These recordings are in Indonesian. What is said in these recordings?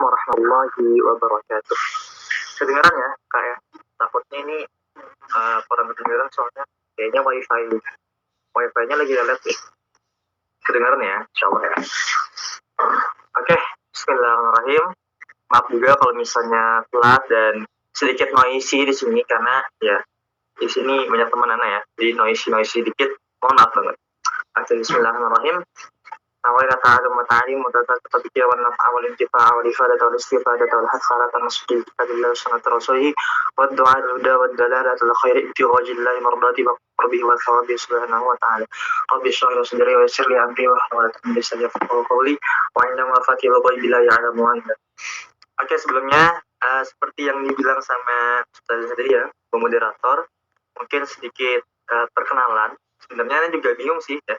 warahmatullahi wabarakatuh. Kedengaran ya, Kak ya? Takutnya ini kurang kedengaran soalnya kayaknya wifi-nya lagi lelet nih. Kedengaran ya, insyaallah ya. Oke, bismillahirrahmanirrahim. Maaf juga kalau misalnya telat dan sedikit noisy di sini karena ya di sini banyak teman anak ya, jadi noisy dikit. Mohon maaf banget. Oke, bismillahirrahmanirrahim. Awalnya ta'alum wa ta'alim wa tatbiqiyya wa naf'a wal intifa'a wal ifadata wal istifadata wal hasarata masjid kitabillah sunnat rasulihi wa du'a al-huda wa dalalata al-khairi ibtighajillahi mardati wa qurbihi wa thawabi subhanahu wa ta'ala. Rabbi shrah li sadri wa yassir li amri wa hlul 'uqdatam min lisani yafqahu qawli wa 'indama mafatihul ghaibi la ya'lamu illa. Oke, sebelumnya seperti yang dibilang sama Ustaz tadi ya, pemoderator, mungkin sedikit perkenalan. Sebenarnya juga bingung sih ya,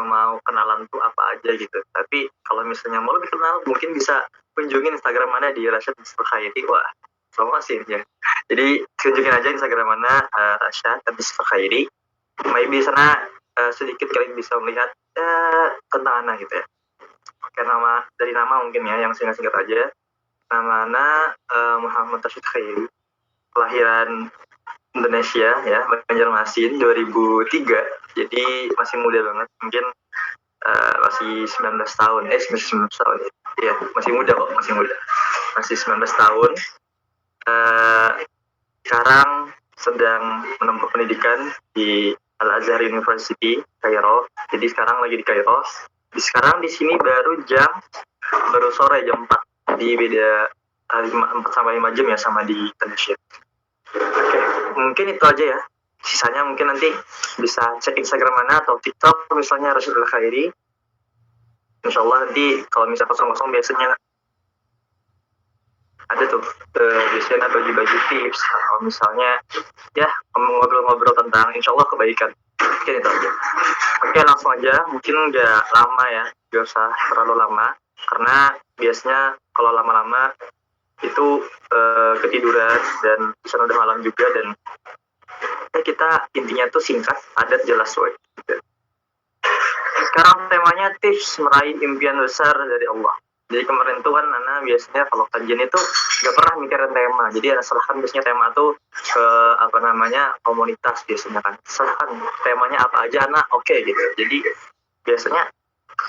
mau kenalan tuh apa aja gitu. Tapi kalau misalnya mau lebih kenal, mungkin bisa kunjungin Instagram mana di Rasyad Khairi. Wah, promosi ya. Jadi kunjungin aja Instagram mana Rasyad Khairi. Maybe sana sedikit kalian bisa melihat tentang Ana gitu ya. Oke, dari nama mungkin ya, yang singkat-singkat aja. Nama Ana Muhammad Rasyad Khairi. Kelahiran Indonesia ya, Banjarmasin 2003. Jadi masih muda banget, mungkin masih 19 tahun, 19 tahun ya, masih muda kok, masih 19 tahun. Sekarang sedang menempuh pendidikan di Al-Azhar University, Kairo. Jadi sekarang lagi di Kairo. Sekarang di sini baru sore jam 4. Di beda 4-5 jam ya sama di Indonesia. Oke, mungkin itu aja ya. Sisanya mungkin nanti bisa cek Instagram mana atau TikTok misalnya Rasyadul Khairi. Insyaallah nanti kalau misalnya kosong-kosong biasanya ada tuh biasanya bagi-bagi tips atau misalnya ya ngobrol-ngobrol tentang insyaallah kebaikan. Mungkin itu aja. Oke, langsung aja. Mungkin udah lama ya, gak usah terlalu lama karena biasanya kalau lama-lama itu ketiduran dan bisa udah malam juga, dan kita intinya tuh singkat, padat, jelas woy. Sekarang temanya tips meraih impian besar dari Allah. Jadi kemarin tuh kan Nana biasanya kalau kajian itu gak pernah mikirin tema. Jadi Nana serahkan biasanya tema tuh ke komunitas biasanya kan. Serahkan temanya apa aja Nana, oke gitu. Jadi biasanya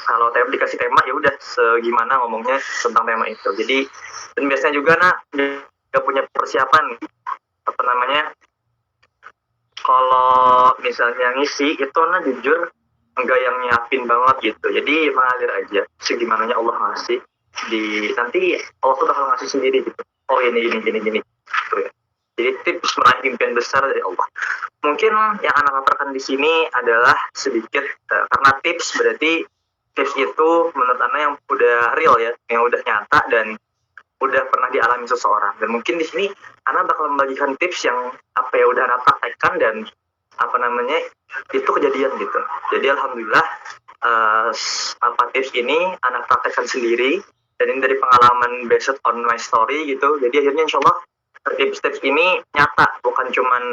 kalau dikasih tema ya udah segimana ngomongnya tentang tema itu. Jadi dan biasanya juga gak punya persiapan kalau misalnya ngisi itu jujur enggak yang nyiapin banget gitu. Jadi mengalir aja segimananya Allah ngasih. Nanti Allah tuh bakal ngasih sendiri gitu. Oh ini gitu ya. Jadi tips meraih impian besar dari Allah. Mungkin yang anak ngaparkan di sini adalah sedikit karena tips berarti tips itu menurut Ana yang udah real ya, yang udah nyata dan udah pernah dialami seseorang. Dan mungkin di sini Ana bakal membagikan tips yang udah Ana praktekkan dan itu kejadian gitu. Jadi alhamdulillah tips ini Ana praktekkan sendiri dan ini dari pengalaman based on my story gitu. Jadi akhirnya insyaallah tips-tips ini nyata, bukan cuman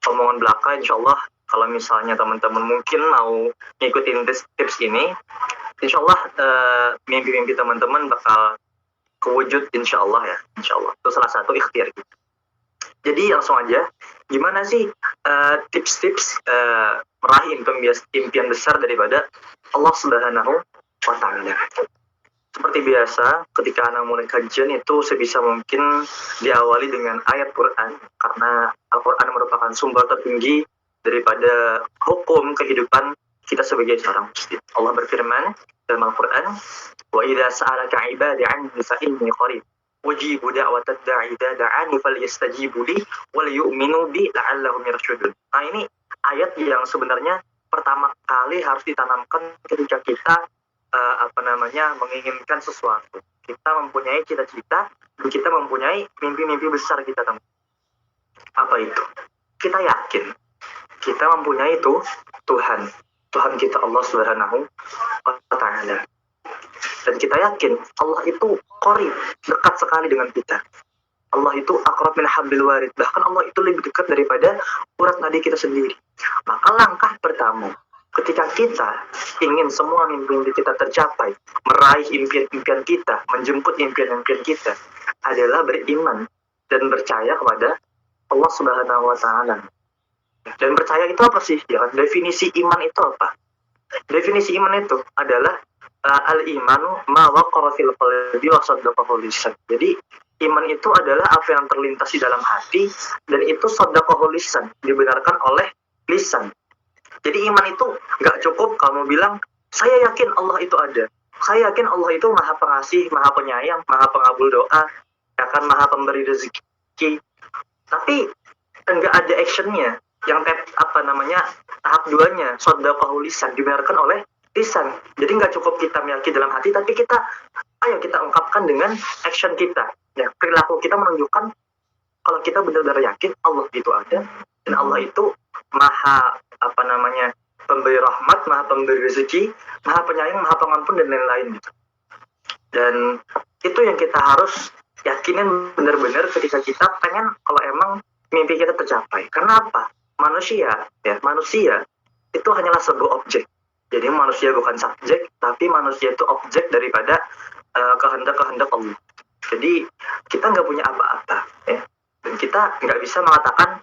omongan belaka. Insyaallah kalau misalnya teman-teman mungkin mau ngikutin tips ini, insyaallah mimpi-mimpi teman-teman bakal kewujud insyaallah ya, insyaallah. Itu salah satu ikhtiar kita. Jadi langsung aja, gimana sih tips-tips meraih impian besar daripada Allah Subhanahu wa Ta'ala. Seperti biasa, ketika Anda mulai kajian itu sebisa mungkin diawali dengan ayat Quran, karena Al-Quran merupakan sumber tertinggi daripada hukum kehidupan kita sebagai seorang muslim. Allah berfirman dalam Al-Quran, wa idza sa'alaka 'ibadi 'anni fa inni qarib ujibu da'watad da'i idza da'ani falyastajibu li wal yu'minu bi la'allahum yarshudun. Nah, ini ayat yang sebenarnya pertama kali harus ditanamkan ketika kita menginginkan sesuatu. Kita mempunyai cita-cita, kita mempunyai mimpi-mimpi besar kita teman. Apa itu? Kita yakin kita mempunyai itu Tuhan kita Allah Subhanahu wa Ta'ala. Dan kita yakin Allah itu qarib, dekat sekali dengan kita. Allah itu aqrab min hablil warid. Bahkan Allah itu lebih dekat daripada urat nadi kita sendiri. Maka langkah pertama ketika kita ingin semua mimpi kita tercapai, meraih impian-impian kita, menjemput impian-impian kita, adalah beriman dan percaya kepada Allah Subhanahu wa Ta'ala. Dan percaya itu apa sih? Ya, definisi iman itu apa? Definisi iman itu adalah al-imanu ma waqara fil qalbi wa saddaqahu lisan. Jadi iman itu adalah apa yang terlintas di dalam hati dan itu saddaqahu lisan, dibenarkan oleh lisan. Jadi iman itu nggak cukup kamu bilang saya yakin Allah itu ada, saya yakin Allah itu maha pengasih, maha penyayang, maha pengabul doa, akan maha pemberi rezeki, tapi enggak ada actionnya. Yang tahap 2-nya shadaqahul lisan, dibenarkan oleh lisan. Jadi nggak cukup kita meyakini dalam hati, tapi kita kita ungkapkan dengan action kita. Ya, perilaku kita menunjukkan kalau kita benar-benar yakin Allah itu ada dan Allah itu maha pemberi rahmat, maha pemberi rezeki, maha penyayang, maha pengampun dan lain-lain gitu. Dan itu yang kita harus yakinin benar-benar ketika kita pengen kalau emang mimpi kita tercapai. Karena apa? Manusia itu hanyalah sebuah objek. Jadi manusia bukan subjek, tapi manusia itu objek daripada kehendak-kehendak Allah. Jadi kita nggak punya apa-apa, ya. Dan kita nggak bisa mengatakan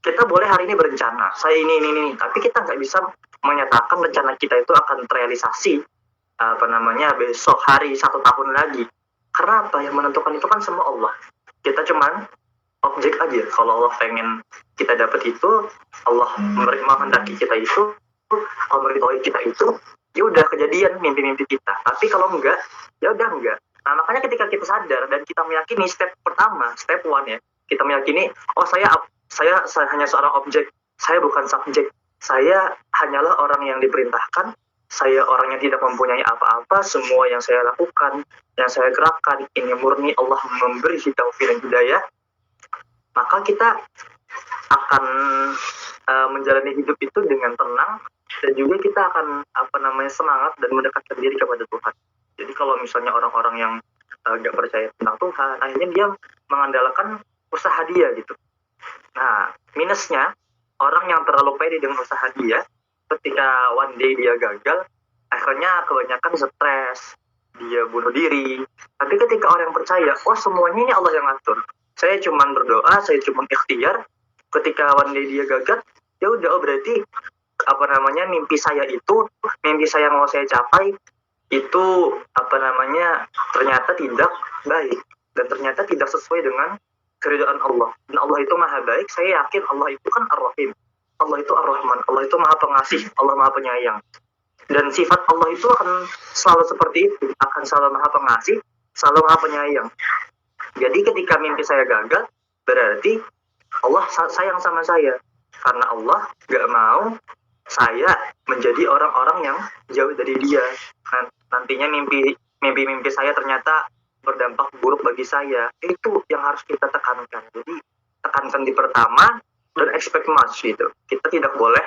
kita boleh hari ini berencana, saya ini, tapi kita nggak bisa menyatakan rencana kita itu akan terrealisasi besok hari 1 tahun lagi. Karena apa? Yang menentukan itu kan semua Allah. Kita cuman objek aja. Kalau Allah pengen kita dapat itu, Allah menghendaki kita itu, Allah meridhoi kita itu, ya udah kejadian mimpi-mimpi kita. Tapi kalau enggak, ya udah enggak. Nah, makanya ketika kita sadar dan kita meyakini step pertama, step 1 ya, kita meyakini, oh saya hanya seorang objek, saya bukan subjek, saya hanyalah orang yang diperintahkan, saya orang yang tidak mempunyai apa-apa, semua yang saya lakukan, yang saya gerakkan, ini murni Allah memberi taufik dan hidayah, maka kita akan menjalani hidup itu dengan tenang dan juga kita akan semangat dan mendekatkan diri kepada Tuhan. Jadi kalau misalnya orang-orang yang nggak percaya tentang Tuhan, akhirnya dia mengandalkan usaha dia gitu. Nah, minusnya orang yang terlalu pede dengan usaha dia, ketika one day dia gagal, akhirnya kebanyakan stres, dia bunuh diri. Tapi ketika orang yang percaya, oh semuanya ini Allah yang ngatur, saya cuma berdoa, saya cuma ikhtiar, ketika one day dia gagal, ya udah, oh berarti mimpi saya yang mau saya capai itu ternyata tidak baik dan ternyata tidak sesuai dengan keridhaan Allah. Dan Allah itu maha baik, saya yakin Allah itu kan Ar-Rahim, Allah itu Ar-Rahman, Allah itu maha pengasih, Allah maha penyayang. Dan sifat Allah itu akan selalu seperti itu, akan selalu maha pengasih, selalu maha penyayang. Jadi ketika mimpi saya gagal, berarti Allah sayang sama saya. Karena Allah gak mau saya menjadi orang-orang yang jauh dari dia. Nantinya mimpi saya ternyata berdampak buruk bagi saya. Itu yang harus kita tekankan. Jadi tekankan di pertama dan expect much gitu. Kita tidak boleh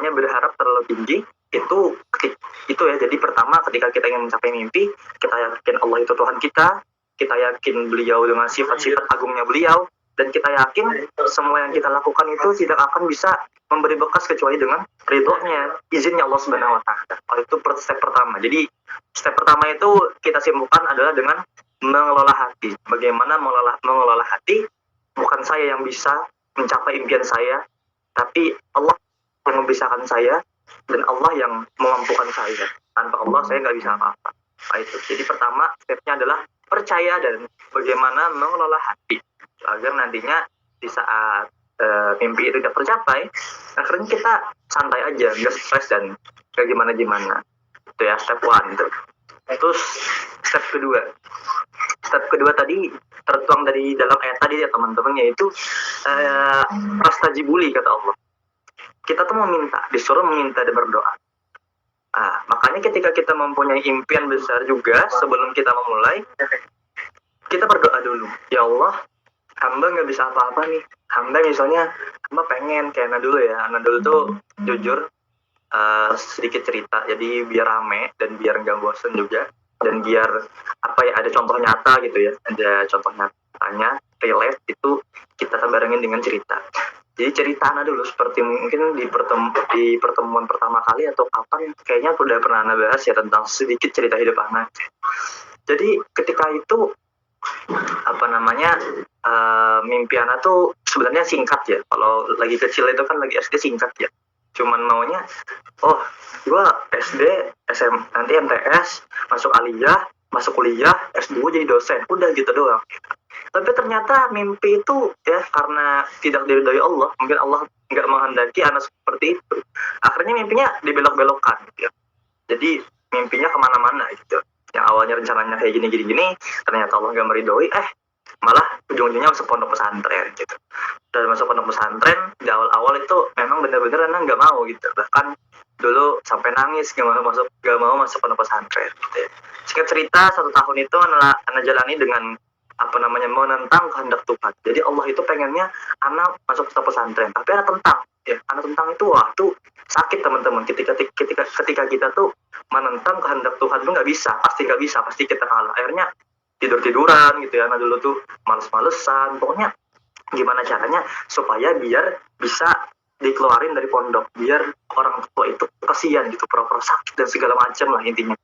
berharap terlalu tinggi. Itu ya. Jadi pertama ketika kita ingin mencapai mimpi, kita yakin Allah itu Tuhan kita yakin beliau dengan sifat-sifat agungnya beliau, dan kita yakin semua yang kita lakukan itu tidak akan bisa memberi bekas kecuali dengan ridhonya, izinnya Allah Subhanahu wa Ta'ala. Itu step pertama. Jadi step pertama itu kita simpulkan adalah dengan mengelola hati. Bagaimana mengelola hati? Bukan saya yang bisa mencapai impian saya, tapi Allah yang memisahkan saya dan Allah yang memampukan saya. Tanpa Allah saya nggak bisa apa-apa. Itu. Jadi pertama stepnya adalah percaya dan bagaimana mengelola hati agar nantinya di saat mimpi itu tidak tercapai, akhirnya kita santai aja, nggak stres dan nggak gimana-gimana. Itu ya step 1. Terus step kedua tadi tertuang dari dalam ayat tadi ya teman-teman, yaitu fastajibuli kata Allah. Kita tuh disuruh meminta dan berdoa. Makanya ketika kita mempunyai impian besar juga, sebelum kita memulai, kita berdoa dulu. Ya Allah, hamba nggak bisa apa-apa nih. Hamba pengen kayak Ana dulu tuh jujur sedikit cerita, jadi biar rame dan biar nggak bosen juga, dan biar ada contoh nyata gitu ya, ada contoh nyatanya relate itu kita barengin dengan cerita. Jadi cerita Ana dulu seperti mungkin di pertemuan pertama kali atau kapan kayaknya udah pernah Ana bahas ya tentang sedikit cerita hidup Ana. Jadi ketika itu apa namanya mimpi Ana tuh sebenarnya singkat ya. Kalau lagi kecil itu kan lagi SD singkat ya. Cuman maunya oh gua SD SM nanti MTS masuk aliyah masuk kuliah S2 jadi dosen udah gitu doang. Tapi ternyata mimpi itu ya karena tidak diridhoi Allah, mungkin Allah nggak menghendaki anak seperti itu. Akhirnya mimpinya dibelok-belokkan gitu ya. Jadi mimpinya kemana-mana gitu. Yang awalnya rencananya kayak gini-gini, ternyata Allah nggak meridhoi, malah ujung-ujungnya masuk pondok pesantren gitu. Dan masuk pondok pesantren di awal-awal itu memang benar-benar anak nggak mau gitu. Bahkan dulu sampai nangis gak mau masuk pondok pesantren gitu ya. Singkat cerita 1 tahun itu anak jalani dengan apa namanya menentang kehendak Tuhan. Jadi Allah itu pengennya anak masuk ke pesantren, tapi anak tentang ya. Anak tentang itu wah tuh sakit teman-teman. Ketika kita tuh menentang kehendak Tuhan tuh nggak bisa, pasti kita kalah. Akhirnya tidur-tiduran gitu ya. Anak dulu tuh males-malesan. Pokoknya gimana caranya supaya biar bisa dikeluarin dari pondok, biar orang tua itu kasihan gitu, pura-pura sakit dan segala macam lah intinya.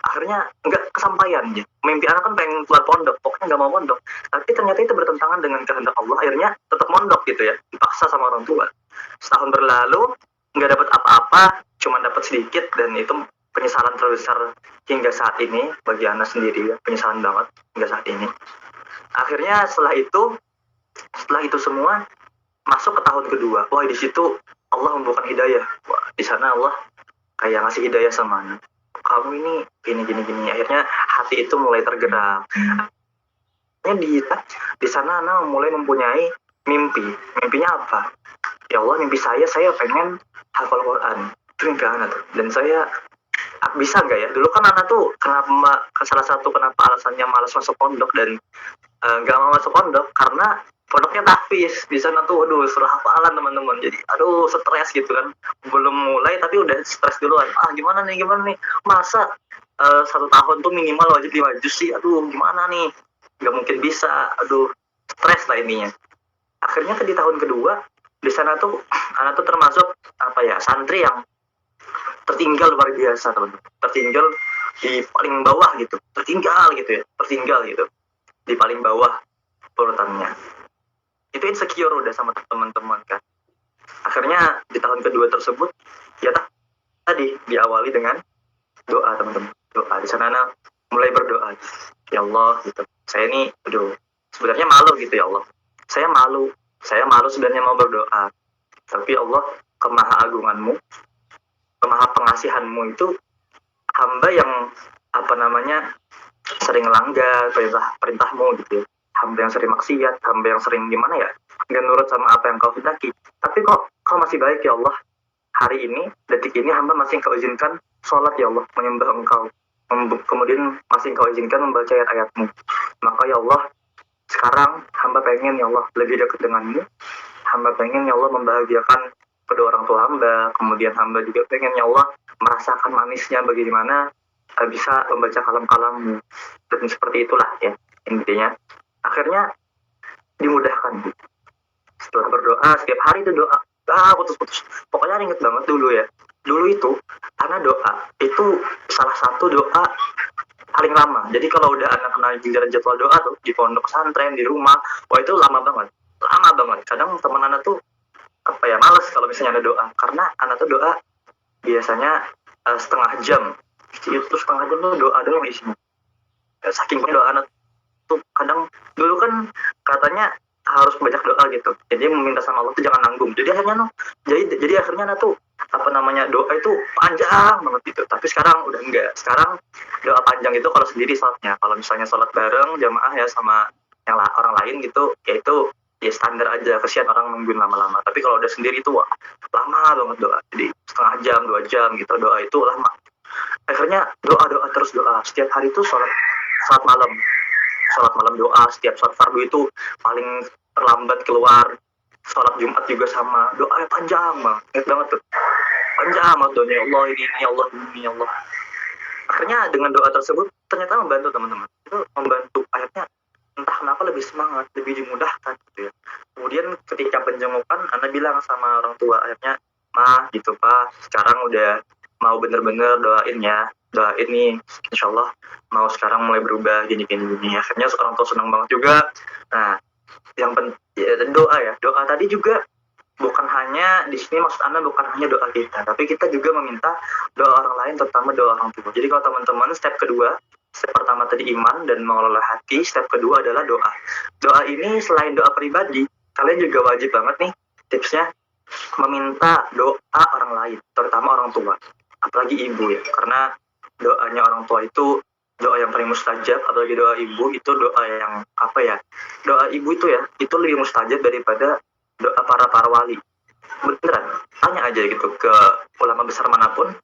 Akhirnya nggak kesampaian ya. Mimpi anak kan pengen keluar pondok, pokoknya nggak mau pondok. Tapi ternyata itu bertentangan dengan kehendak Allah. Akhirnya tetap mondok gitu ya, dipaksa sama orang tua. Setahun berlalu, nggak dapat apa-apa, cuma dapat sedikit dan itu penyesalan terbesar hingga saat ini bagi anak sendiri ya, penyesalan banget hingga saat ini. Akhirnya setelah itu semua masuk ke tahun kedua. Wah di situ Allah membukakan hidayah. Wah di sana Allah kayak ngasih hidayah sama anak. Kamu ini gini. Akhirnya hati itu mulai tergerak. Di sana Ana mulai mempunyai mimpi. Mimpinya apa? Ya Allah, mimpi saya pengen hafal Quran. Itu mimpi Ana tuh. Dan saya bisa nggak ya? Dulu kan Ana tuh salah satu kenapa alasannya malas masuk pondok dan nggak mau masuk pondok karena pondoknya tahfiz. Di sana tuh aduh surah hafalan teman-teman, jadi aduh stres gitu kan, belum mulai tapi udah stres duluan. Gimana nih masa 1 tahun tuh minimal wajib 5 juz sih, aduh gimana nih, nggak mungkin bisa, aduh stres lah ininya. Akhirnya di tahun kedua di sana tuh anak tuh termasuk apa ya, santri yang tertinggal luar biasa teman-teman, tertinggal di paling bawah gitu, tertinggal gitu di paling bawah urutannya. Itu insecure udah sama teman-teman kan. Akhirnya di tahun kedua tersebut ya tadi diawali dengan doa teman-teman. Doa di sana anak mulai berdoa, ya Allah gitu. Saya ini sebenarnya malu gitu ya Allah. Saya malu sebenarnya mau berdoa. Tapi Allah kemaha-agunganmu, kemaha pengasihanmu itu hamba yang apa namanya sering langgar perintahmu gitu ya. Hamba yang sering maksiat, hamba yang sering gimana ya, nggak nurut sama apa yang kau hendaki. Tapi kok masih baik ya Allah. Hari ini, detik ini hamba masih kau izinkan sholat ya Allah, menyembah engkau. Kemudian masih kau izinkan membaca ayat-ayatmu. Maka ya Allah, sekarang hamba pengen ya Allah lebih dekat denganmu. Hamba pengen ya Allah membahagiakan kedua orang tua hamba. Kemudian hamba juga pengen ya Allah merasakan manisnya bagaimana bisa membaca kalam-kalammu. Dan seperti itulah ya intinya. Akhirnya dimudahkan. Setelah berdoa setiap hari itu doa, putus-putus. Pokoknya inget banget dulu ya. Dulu itu anak doa itu salah satu doa paling lama. Jadi kalau udah anak kena giliran jadwal doa tuh di pondok pesantren, di rumah, wah itu lama banget. Kadang teman anak tuh apa ya, males kalau misalnya ada doa, karena anak tuh doa biasanya setengah jam. Itu setengah jam tuh doa doang isinya. Saking doa anak tuh kadang dulu kan katanya harus banyak doa gitu, jadi meminta sama Allah tuh jangan nanggung. Jadi akhirnya tuh apa namanya doa itu panjang banget gitu. Tapi sekarang udah enggak. Sekarang doa panjang itu kalau sendiri sholatnya. Kalau misalnya sholat bareng jamaah ya sama yang orang lain gitu, ya itu ya standar aja, kesian orang nungguin lama-lama. Tapi kalau udah sendiri itu wah lama banget doa. Jadi setengah jam 2 jam gitu doa itu lama. Akhirnya doa terus doa setiap hari itu sholat malam doa. Setiap sholat fardu itu paling terlambat keluar. Sholat Jumat juga sama, doanya panjang banget, ingat banget tuh, panjang banget doanya, ya Allah ini ya Allah. Akhirnya dengan doa tersebut ternyata membantu teman-teman, itu membantu. Akhirnya entah kenapa lebih semangat, lebih dimudahkan gitu ya. Kemudian kemudian ketika penjengukan Ana bilang sama orang tua, akhirnya Ma gitu Pak, sekarang udah mau bener-bener doain ya, doain nih insya Allah mau sekarang mulai berubah gini. Akhirnya orang tua senang banget juga. Nah yang doa ya, doa tadi juga bukan hanya di sini, maksud Anda bukan hanya doa kita, tapi kita juga meminta doa orang lain, terutama doa orang tua. Jadi kalau teman-teman step kedua, step pertama tadi iman dan mengelola hati, step kedua adalah doa. Doa ini selain doa pribadi, kalian juga wajib banget nih tipsnya meminta doa orang lain, terutama orang tua, apalagi ibu ya, karena doanya orang tua itu doa yang paling mustajab, apalagi doa ibu itu doa yang apa ya, doa ibu itu ya, itu lebih mustajab daripada doa para wali. Beneran, tanya aja gitu ke ulama besar manapun,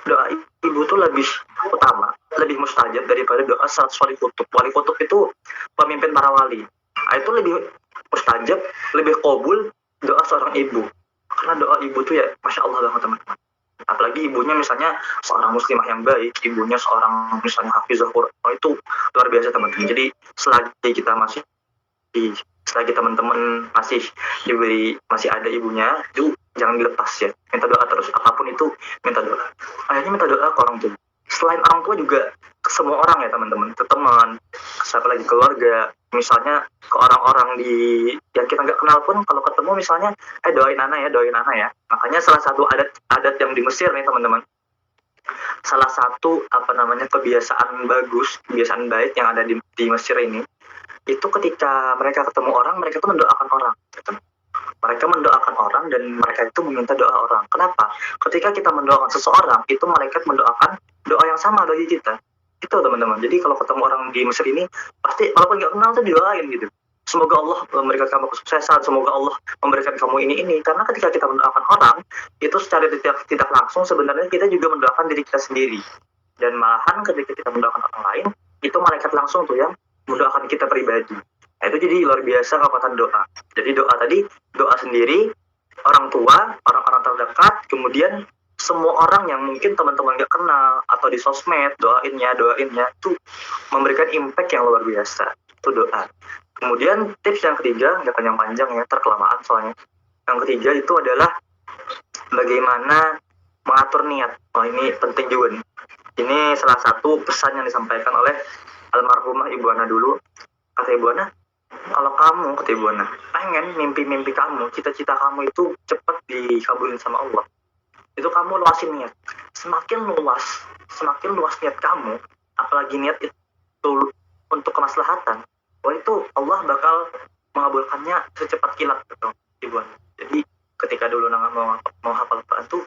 doa ibu tuh lebih utama, lebih mustajab daripada doa 100 wali kutub. Wali kutub itu pemimpin para wali. Nah, itu lebih mustajab, lebih qabul doa seorang ibu. Karena doa ibu tuh ya, Masya Allah banget teman-teman. Apalagi ibunya misalnya seorang muslimah yang baik, ibunya seorang misalnya hafizah Quran, itu luar biasa teman-teman. Jadi selagi kita masih selagi teman-teman masih masih ada ibunya, itu jangan dilepas ya, minta doa terus, apapun itu minta doa. Akhirnya minta doa ke orang tua, selain orang tua juga ke semua orang ya teman-teman, ke teman, siapa lagi, keluarga, misalnya ke orang-orang yang kita nggak kenal pun, kalau ketemu misalnya doain anak ya. Makanya salah satu adat yang di Mesir nih teman-teman, salah satu kebiasaan bagus, kebiasaan baik yang ada di Mesir ini, itu ketika mereka ketemu orang, mereka tuh mendoakan orang gitu. Mereka mendoakan orang dan mereka itu meminta doa orang. Kenapa? Ketika kita mendoakan seseorang, itu malaikat mendoakan doa yang sama bagi kita. Itu teman-teman. Jadi kalau ketemu orang di Mesir ini, pasti walaupun nggak kenal tuh didoain gitu. Semoga Allah memberikan kamu kesuksesan, semoga Allah memberikan kamu ini. Karena ketika kita mendoakan orang, itu secara tidak langsung sebenarnya kita juga mendoakan diri kita sendiri. Dan malahan ketika kita mendoakan orang lain, itu malaikat langsung tuh yang mendoakan kita pribadi. Nah, itu jadi luar biasa kekuatan doa. Jadi doa tadi, doa sendiri, orang tua, orang-orang terdekat, kemudian semua orang yang mungkin teman-teman gak kenal, atau di sosmed, doainnya, itu memberikan impact yang luar biasa. Itu doa. Kemudian tips yang ketiga, gak panjang-panjang ya, terkelamaan soalnya. Yang ketiga itu adalah bagaimana mengatur niat. Oh ini penting juga nih. Ini salah satu pesan yang disampaikan oleh almarhumah Ibu Ana dulu. Kata Ibu Ana, kalau kamu, kata Ibu Ana, pengen mimpi-mimpi kamu, cita-cita kamu itu cepat dikabulin sama Allah, itu kamu luasin niat. Semakin luas niat kamu, apalagi niat itu untuk kemaslahatan, itu Allah bakal mengabulkannya secepat kilat, gitu, Ibu Ana. Jadi ketika dulu mau hafal Quran tuh,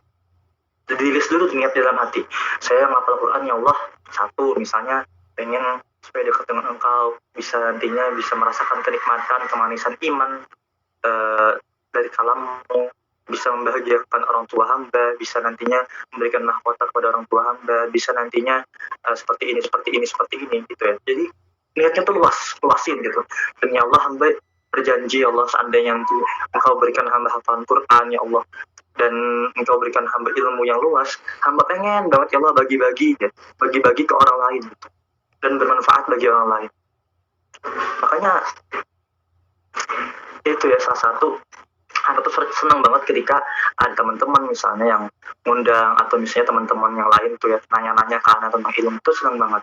dirilis dulu niat di dalam hati. Saya menghafal Quran ya Allah, satu misalnya pengen supaya dekat dengan Engkau, nantinya bisa merasakan kenikmatan, kemanisan iman dari kalammu, bisa membahagiakan orang tua hamba, bisa nantinya memberikan mahkota kepada orang tua hamba, bisa nantinya seperti ini gitu ya. Jadi niatnya tuh luasin gitu. Dan ya Allah, hamba berjanji ya Allah, seandainya nanti Engkau berikan hamba hafalan Quran ya Allah, dan Engkau berikan hamba ilmu yang luas, hamba pengen banget ya Allah bagi-bagi ke orang lain gitu, dan bermanfaat bagi orang lain. Makanya itu ya salah satu, hamba tuh senang banget ketika ada teman-teman misalnya yang ngundang, atau misalnya teman-teman yang lain tuh ya nanya-nanya ke Ana tentang ilmu, tuh senang banget.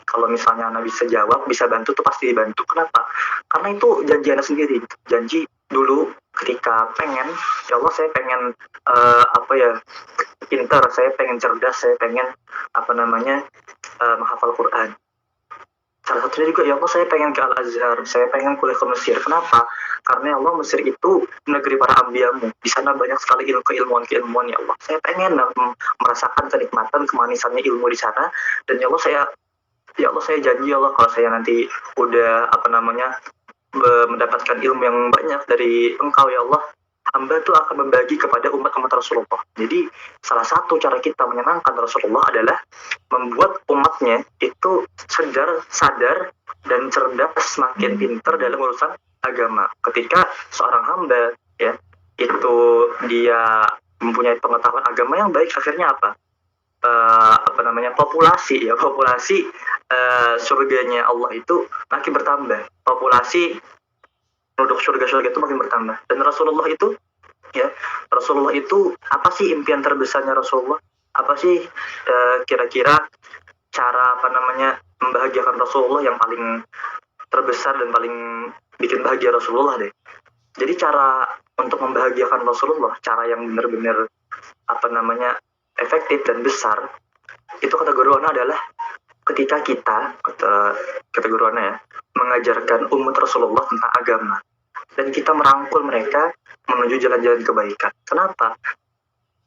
Kalau misalnya Ana bisa jawab, bisa bantu, tuh pasti dibantu. Kenapa? Karena itu janji Ana sendiri. Janji dulu ketika pengen, ya Allah saya pengen pintar, saya pengen cerdas, saya pengen menghafal Quran. Salah satunya juga ya Allah, saya pengen ke Al-Azhar, saya pengen kuliah ke Mesir. Kenapa? Karena ya Allah, Mesir itu negeri para ambiyamu. Di sana banyak sekali keilmuan ya Allah. Saya pengen merasakan kenikmatan, kemanisannya ilmu di sana. Dan ya Allah saya janji ya Allah, kalau saya nanti udah mendapatkan ilmu yang banyak dari Engkau ya Allah, hamba itu akan membagi kepada umat-umat Rasulullah. Jadi salah satu cara kita menyenangkan Rasulullah adalah membuat umatnya itu sadar dan cerdas, semakin pintar dalam urusan agama. Ketika seorang hamba ya itu dia mempunyai pengetahuan agama yang baik, akhirnya apa? Populasi surganya Allah itu makin bertambah. Populasi penduduk surga-surga itu makin bertambah. Dan Rasulullah itu, ya, Rasulullah itu apa sih impian terbesarnya Rasulullah? Apa sih kira-kira cara apa namanya membahagiakan Rasulullah yang paling terbesar dan paling bikin bahagia Rasulullah deh. Jadi cara untuk membahagiakan Rasulullah, cara yang benar-benar apa namanya efektif dan besar, itu kata guru Ana adalah ketika kita, kata guru Ana ya, mengajarkan umat Rasulullah tentang agama dan kita merangkul mereka menuju jalan-jalan kebaikan. Kenapa?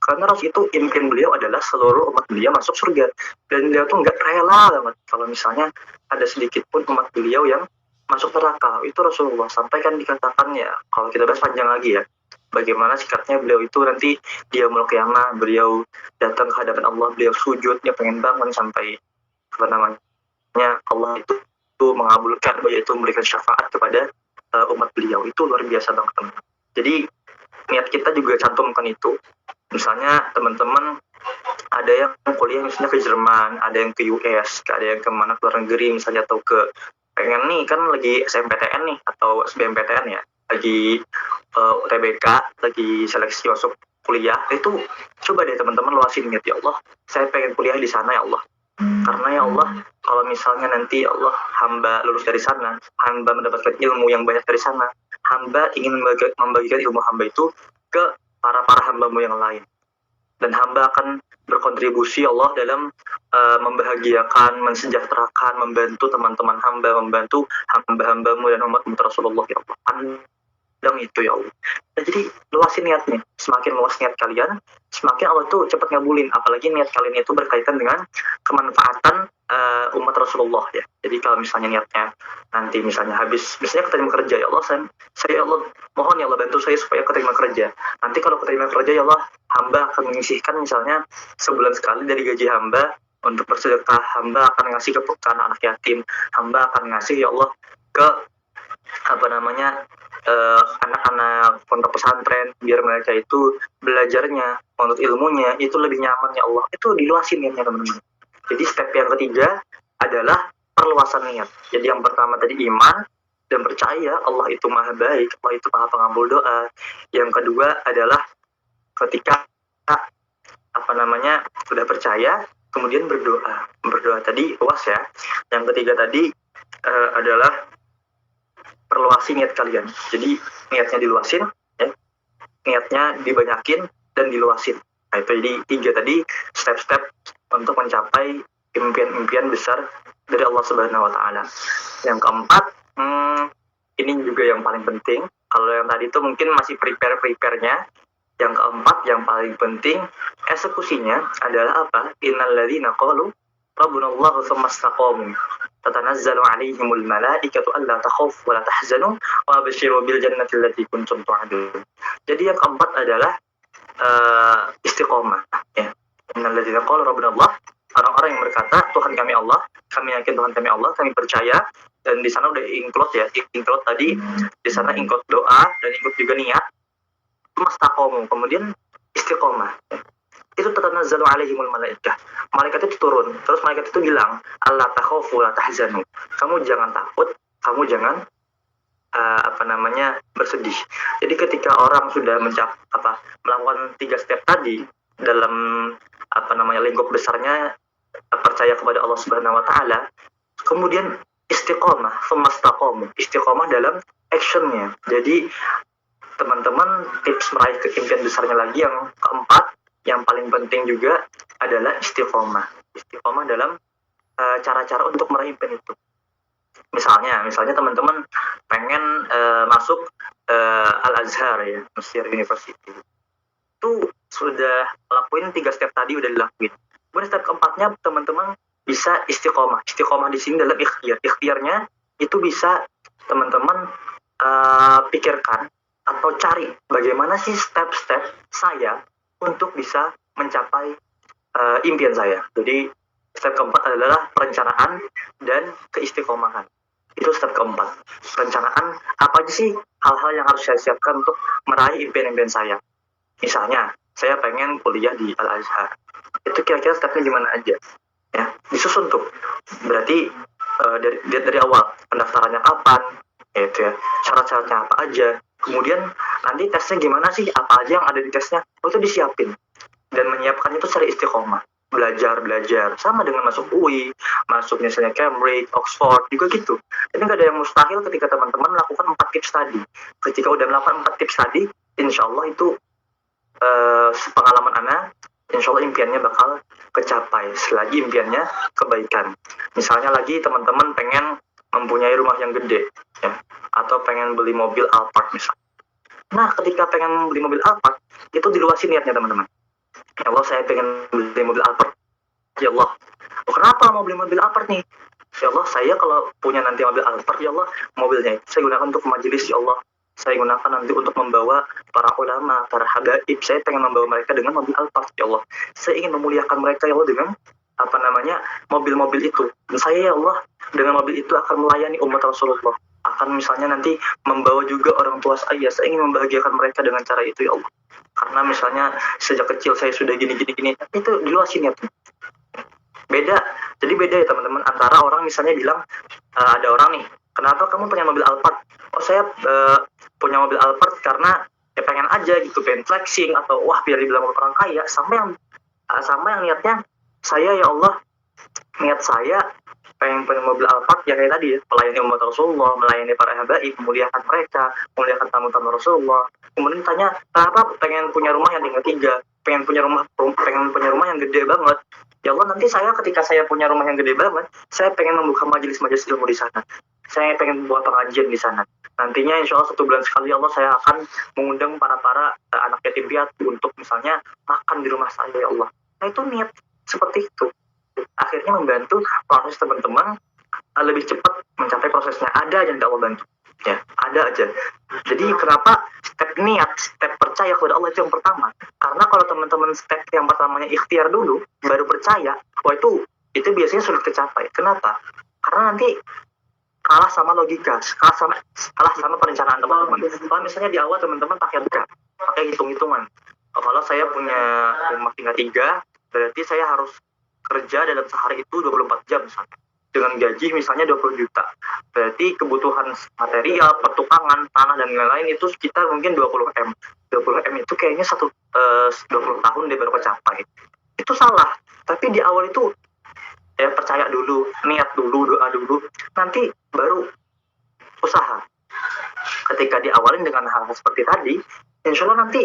Karena Rasul itu impian beliau adalah seluruh umat beliau masuk surga, dan beliau tuh nggak rela banget kalau misalnya ada sedikit pun umat beliau yang masuk neraka. Itu Rasulullah sampai kan dikatakan, ya kalau kita bahas panjang lagi ya, bagaimana sikapnya beliau itu nanti dia yaumul qiyamah, beliau datang ke hadapan Allah, beliau sujud, dia pengen bangun sampai apa namanya Allah itu mengabulkan, yaitu memberikan syafaat kepada umat beliau. Itu luar biasa banget teman. Jadi niat kita juga cantumkan itu. Misalnya teman-teman ada yang kuliah misalnya ke Jerman, ada yang ke US, ada yang ke mana, ke luar negeri misalnya, atau ke pengen nih kan lagi SMPTN nih atau SBMPTN ya, lagi UTBK, lagi seleksi masuk kuliah, itu coba deh teman-teman luasin niat, ya Allah saya pengen kuliah di sana ya Allah, karena ya Allah kalau misalnya nanti Allah hamba lulus dari sana, hamba mendapatkan ilmu yang banyak dari sana, hamba ingin membagikan ilmu hamba itu ke para hambamu yang lain, dan hamba akan berkontribusi Allah dalam membahagiakan, mensejahterakan, membantu teman-teman hamba, membantu hamba-hambamu dan umat Rasulullah ya Allah. Pandang itu ya Allah. Nah, jadi luasin niatnya. Semakin luas niat kalian, semakin Allah tuh cepat ngabulin. Apalagi niat kalian itu berkaitan dengan kemanfaatan umat Rasulullah ya. Jadi kalau misalnya niatnya nanti misalnya habis, misalnya keterima kerja, ya Allah saya Allah mohon ya Allah bantu saya supaya keterima kerja. Nanti kalau keterima kerja ya Allah, hamba akan menyisihkan misalnya sebulan sekali dari gaji hamba untuk bersedekah, hamba akan ngasih ke anak yatim, hamba akan ngasih ya Allah ke apa namanya anak-anak pondok pesantren, biar mereka itu belajarnya, untuk ilmunya itu lebih nyaman ya Allah. Itu diluasin niatnya teman-teman. Jadi step yang ketiga adalah perluasan niat. Jadi yang pertama tadi iman dan percaya Allah itu maha baik, Allah itu maha pengabul doa. Yang kedua adalah ketika apa namanya sudah percaya, kemudian berdoa tadi luas ya. Yang ketiga tadi adalah perluasi niat kalian. Jadi niatnya diluasin ya, niatnya dibanyakin dan diluasin. Nah, itu jadi 3 tadi step-step untuk mencapai impian-impian besar dari Allah Subhanahu wa taala. Yang keempat, ini juga yang paling penting. Kalau yang tadi itu mungkin masih prepare-nya. Yang keempat, yang paling penting eksekusinya adalah apa? Innal ladzina qalu rabbunallahu tsumma istaqamu tatanazzalu 'alaihimul malaikatu alla takhafu wa la tahzanu wa abshiru bil jannati allati kuntum tu'adun. Jadi yang keempat adalah istiqomah ya. Innal ladzina qalu rabbunallah, orang-orang yang berkata Tuhan kami Allah, kami yakin Tuhan kami Allah, kami percaya. Dan di sana udah include tadi, di sana include doa dan include juga niat. Mastaqamu, kemudian istiqomah. Itu tatanazzalu alaihimul malaikah. Malaikat itu turun, terus malaikat itu bilang, "Allah takhafu la tahzanu." Kamu jangan takut, kamu jangan bersedih. Jadi ketika orang sudah melakukan 3 step tadi dalam lingkup besarnya percaya kepada Allah Subhanahu wa taala, kemudian istiqomah, famastaqamu. Istiqomah dalam actionnya. Jadi teman-teman, tips meraih impian besarnya lagi yang keempat, yang paling penting juga adalah istiqomah. Istiqomah dalam cara-cara untuk meraih impian itu. Misalnya teman-teman pengen masuk Al-Azhar ya, Mesir University. Itu sudah lakuin 3 step tadi, udah dilakuin. Kemudian step keempatnya teman-teman bisa istiqomah. Istiqomah di sini dalam ikhtiar. Ikhtiarnya itu bisa teman-teman pikirkan atau cari bagaimana sih step-step saya untuk bisa mencapai impian saya. Jadi step keempat adalah perencanaan dan keistiqomahan. Itu step keempat. Perencanaan, apa aja sih hal-hal yang harus saya siapkan untuk meraih impian-impian saya. Misalnya, saya pengen kuliah di Al-Azhar. Itu kira-kira stepnya gimana aja? Ya, disusun tuh. Berarti dari awal, pendaftarannya kapan, Itu ya, syarat-syaratnya apa aja, kemudian nanti tesnya gimana sih, apa aja yang ada di tesnya, itu disiapin. Dan menyiapkan itu secara istiqomah, belajar sama dengan masuk UI, masuk misalnya Cambridge, Oxford juga gitu. Jadi nggak ada yang mustahil ketika teman-teman melakukan 4 tips tadi. Ketika udah melakukan 4 tips tadi, insya Allah itu sepengalaman Ana, insya Allah impiannya bakal kecapai selagi impiannya kebaikan. Misalnya lagi teman-teman pengen mempunyai rumah yang gede ya, atau pengen beli mobil Alphard misalnya. Nah, ketika pengen beli mobil Alphard, itu diluasin niatnya teman-teman. Ya Allah, saya pengen beli mobil Alphard. Ya Allah, kenapa mau beli mobil Alphard nih? Ya Allah, saya kalau punya nanti mobil Alphard, ya Allah, mobilnya itu saya gunakan untuk majelis, ya Allah. Saya gunakan nanti untuk membawa para ulama, para habaib. Saya pengen membawa mereka dengan mobil Alphard, ya Allah. Saya ingin memuliakan mereka, ya Allah, dengan mobil-mobil itu. Dan saya, ya Allah, dengan mobil itu akan melayani umat Rasulullah. Akan misalnya nanti membawa juga orang tua saya ingin membahagiakan mereka dengan cara itu, ya Allah. Karena misalnya sejak kecil saya sudah gini, itu diluasin ya. Beda, jadi beda ya teman-teman, antara orang misalnya bilang, ada orang nih, kenapa kamu punya mobil Alphard? Oh, saya punya mobil Alphard karena ya pengen aja gitu, pengen flexing, atau wah biar dibilang orang kaya, sama yang niatnya, saya ya Allah, niat saya pengen punya mobil Alphard ya kayak tadi ya, melayani umat Rasulullah, melayani para habaib, memuliakan mereka, memuliakan tamu-tamu Rasulullah. Kemudian tanya, kenapa pengen punya rumah yang tingkat 3, pengen punya rumah yang gede banget? Ya Allah, nanti saya ketika saya punya rumah yang gede banget, saya pengen membuka majelis-majelis ilmu di sana. Saya pengen buat pengajian di sana. Nantinya insya Allah 1 bulan sekali Allah saya akan mengundang para anak yatim piatu untuk misalnya makan di rumah saya, ya Allah. Nah, itu niat seperti itu. Akhirnya membantu proses teman-teman lebih cepat mencapai prosesnya. Ada aja yang Allah bantu, ya ada aja. Jadi kenapa step niat, step percaya kepada Allah itu yang pertama? Karena kalau teman-teman step yang pertamanya ikhtiar dulu, baru percaya, wah itu biasanya sulit tercapai. Kenapa? Karena nanti kalah sama logika, kalah sama perencanaan teman-teman. Kalau misalnya di awal teman-teman pakai hitung-hitungan. Kalau saya punya rumah tingkat 3, berarti saya harus kerja dalam sehari itu 24 jam misalnya. Dengan gaji misalnya 20 juta. Berarti kebutuhan material, pertukangan, tanah, dan lain-lain itu sekitar mungkin 20 M. 20 M itu kayaknya 20 tahun dia baru kecapai. Itu salah. Tapi di awal itu ya percaya dulu, niat dulu, doa dulu, nanti baru usaha. Ketika diawalin dengan hal-hal seperti tadi, insya Allah nanti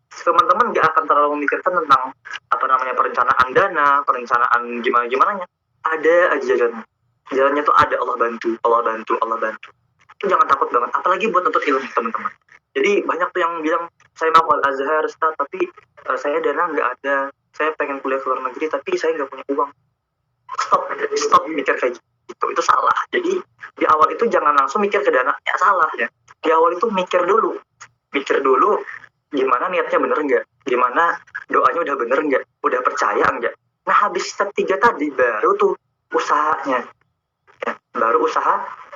teman-teman gak akan terlalu memikirkan tentang perencanaan dana, perencanaan gimana-gimananya. Ada aja jalannya tuh ada, Allah bantu. Itu jangan takut banget, apalagi buat nuntut ilmu teman-teman. Jadi banyak tuh yang bilang, saya mau Al-Azhar Ustaz, tapi saya dana nggak ada, saya pengen kuliah ke luar negeri tapi saya nggak punya uang. Stop mikir kayak gitu, itu salah. Jadi di awal itu jangan langsung mikir ke dana, ya salah ya. Di awal itu mikir dulu gimana niatnya bener nggak, gimana doanya udah bener nggak, udah percaya nggak. Nah, habis step 3 tadi baru tuh usahanya ya, baru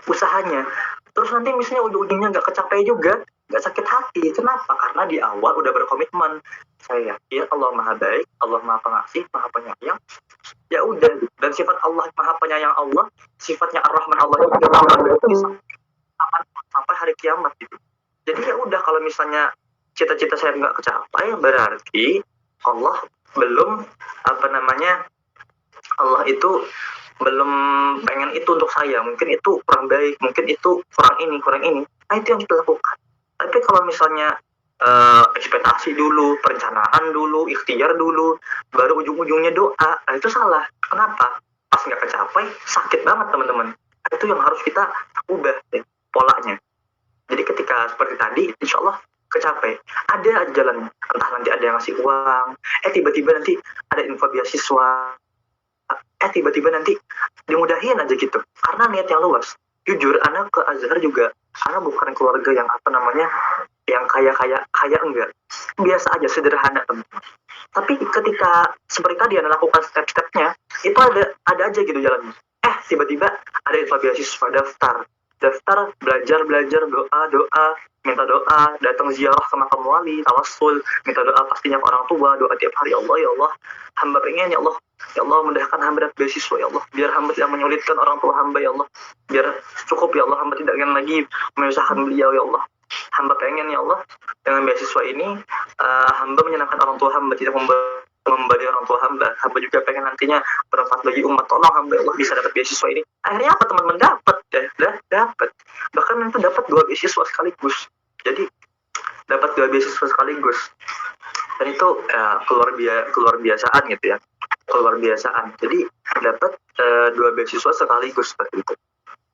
usahanya. Terus nanti misalnya ujung-ujungnya nggak kecapai juga, nggak sakit hati. Kenapa? Karena di awal udah berkomitmen, saya yakin Allah Maha Baik, Allah Maha Pengasih, Maha Penyayang. Ya udah, dan sifat Allah Maha Penyayang, Allah sifatnya Ar-Rahman, Allah itu bisa sampai hari kiamat gitu. Jadi ya udah, kalau misalnya cita-cita saya nggak kecapai, berarti Allah belum Allah itu belum pengen itu untuk saya. Mungkin itu kurang baik, mungkin itu kurang ini. Nah, itu yang kita lakukan. Tapi kalau misalnya ekspektasi dulu, perencanaan dulu, ikhtiar dulu, baru ujung-ujungnya doa, nah itu salah. Kenapa? Pas nggak kecapai, sakit banget teman-teman. Itu yang harus kita ubah ya, polanya. Jadi ketika seperti tadi, insya Allah kecapai. Ada jalan, entah nanti ada yang ngasih uang, tiba-tiba nanti ada info beasiswa, tiba-tiba nanti dimudahin aja gitu. Karena niat yang luas. Jujur, anak ke Azhar juga, anak bukan keluarga yang yang kaya enggak. Biasa aja, sederhana teman-teman. Tapi ketika seperti tadi anak lakukan step-stepnya, itu ada aja gitu jalannya. Tiba-tiba ada info beasiswa, daftar, belajar, doa, minta doa, datang ziarah ke makam wali, tawassul, minta doa pastinya ke orang tua, doa tiap hari, Allah ya Allah, hamba pengen ya Allah Ya Allah, mudahkan hamba dapat beasiswa ya Allah, biar hamba tidak menyulitkan orang tua hamba ya Allah, biar cukup ya Allah, hamba tidak ingin lagi menyusahkan beliau ya Allah. Hamba pengen ya Allah dengan beasiswa ini hamba menyenangkan orang tua hamba, tidak membebani orang tua hamba. Hamba juga pengen nantinya bermanfaat bagi umat. Tolong hamba ya Allah bisa dapat beasiswa ini. Akhirnya apa teman-teman, dapat dapat, bahkan itu dapat 2 beasiswa sekaligus. Jadi dapat 2 beasiswa sekaligus, dan itu keluar biasaan gitu ya, keluar biasaan. Jadi dapat 2 beasiswa sekaligus seperti itu.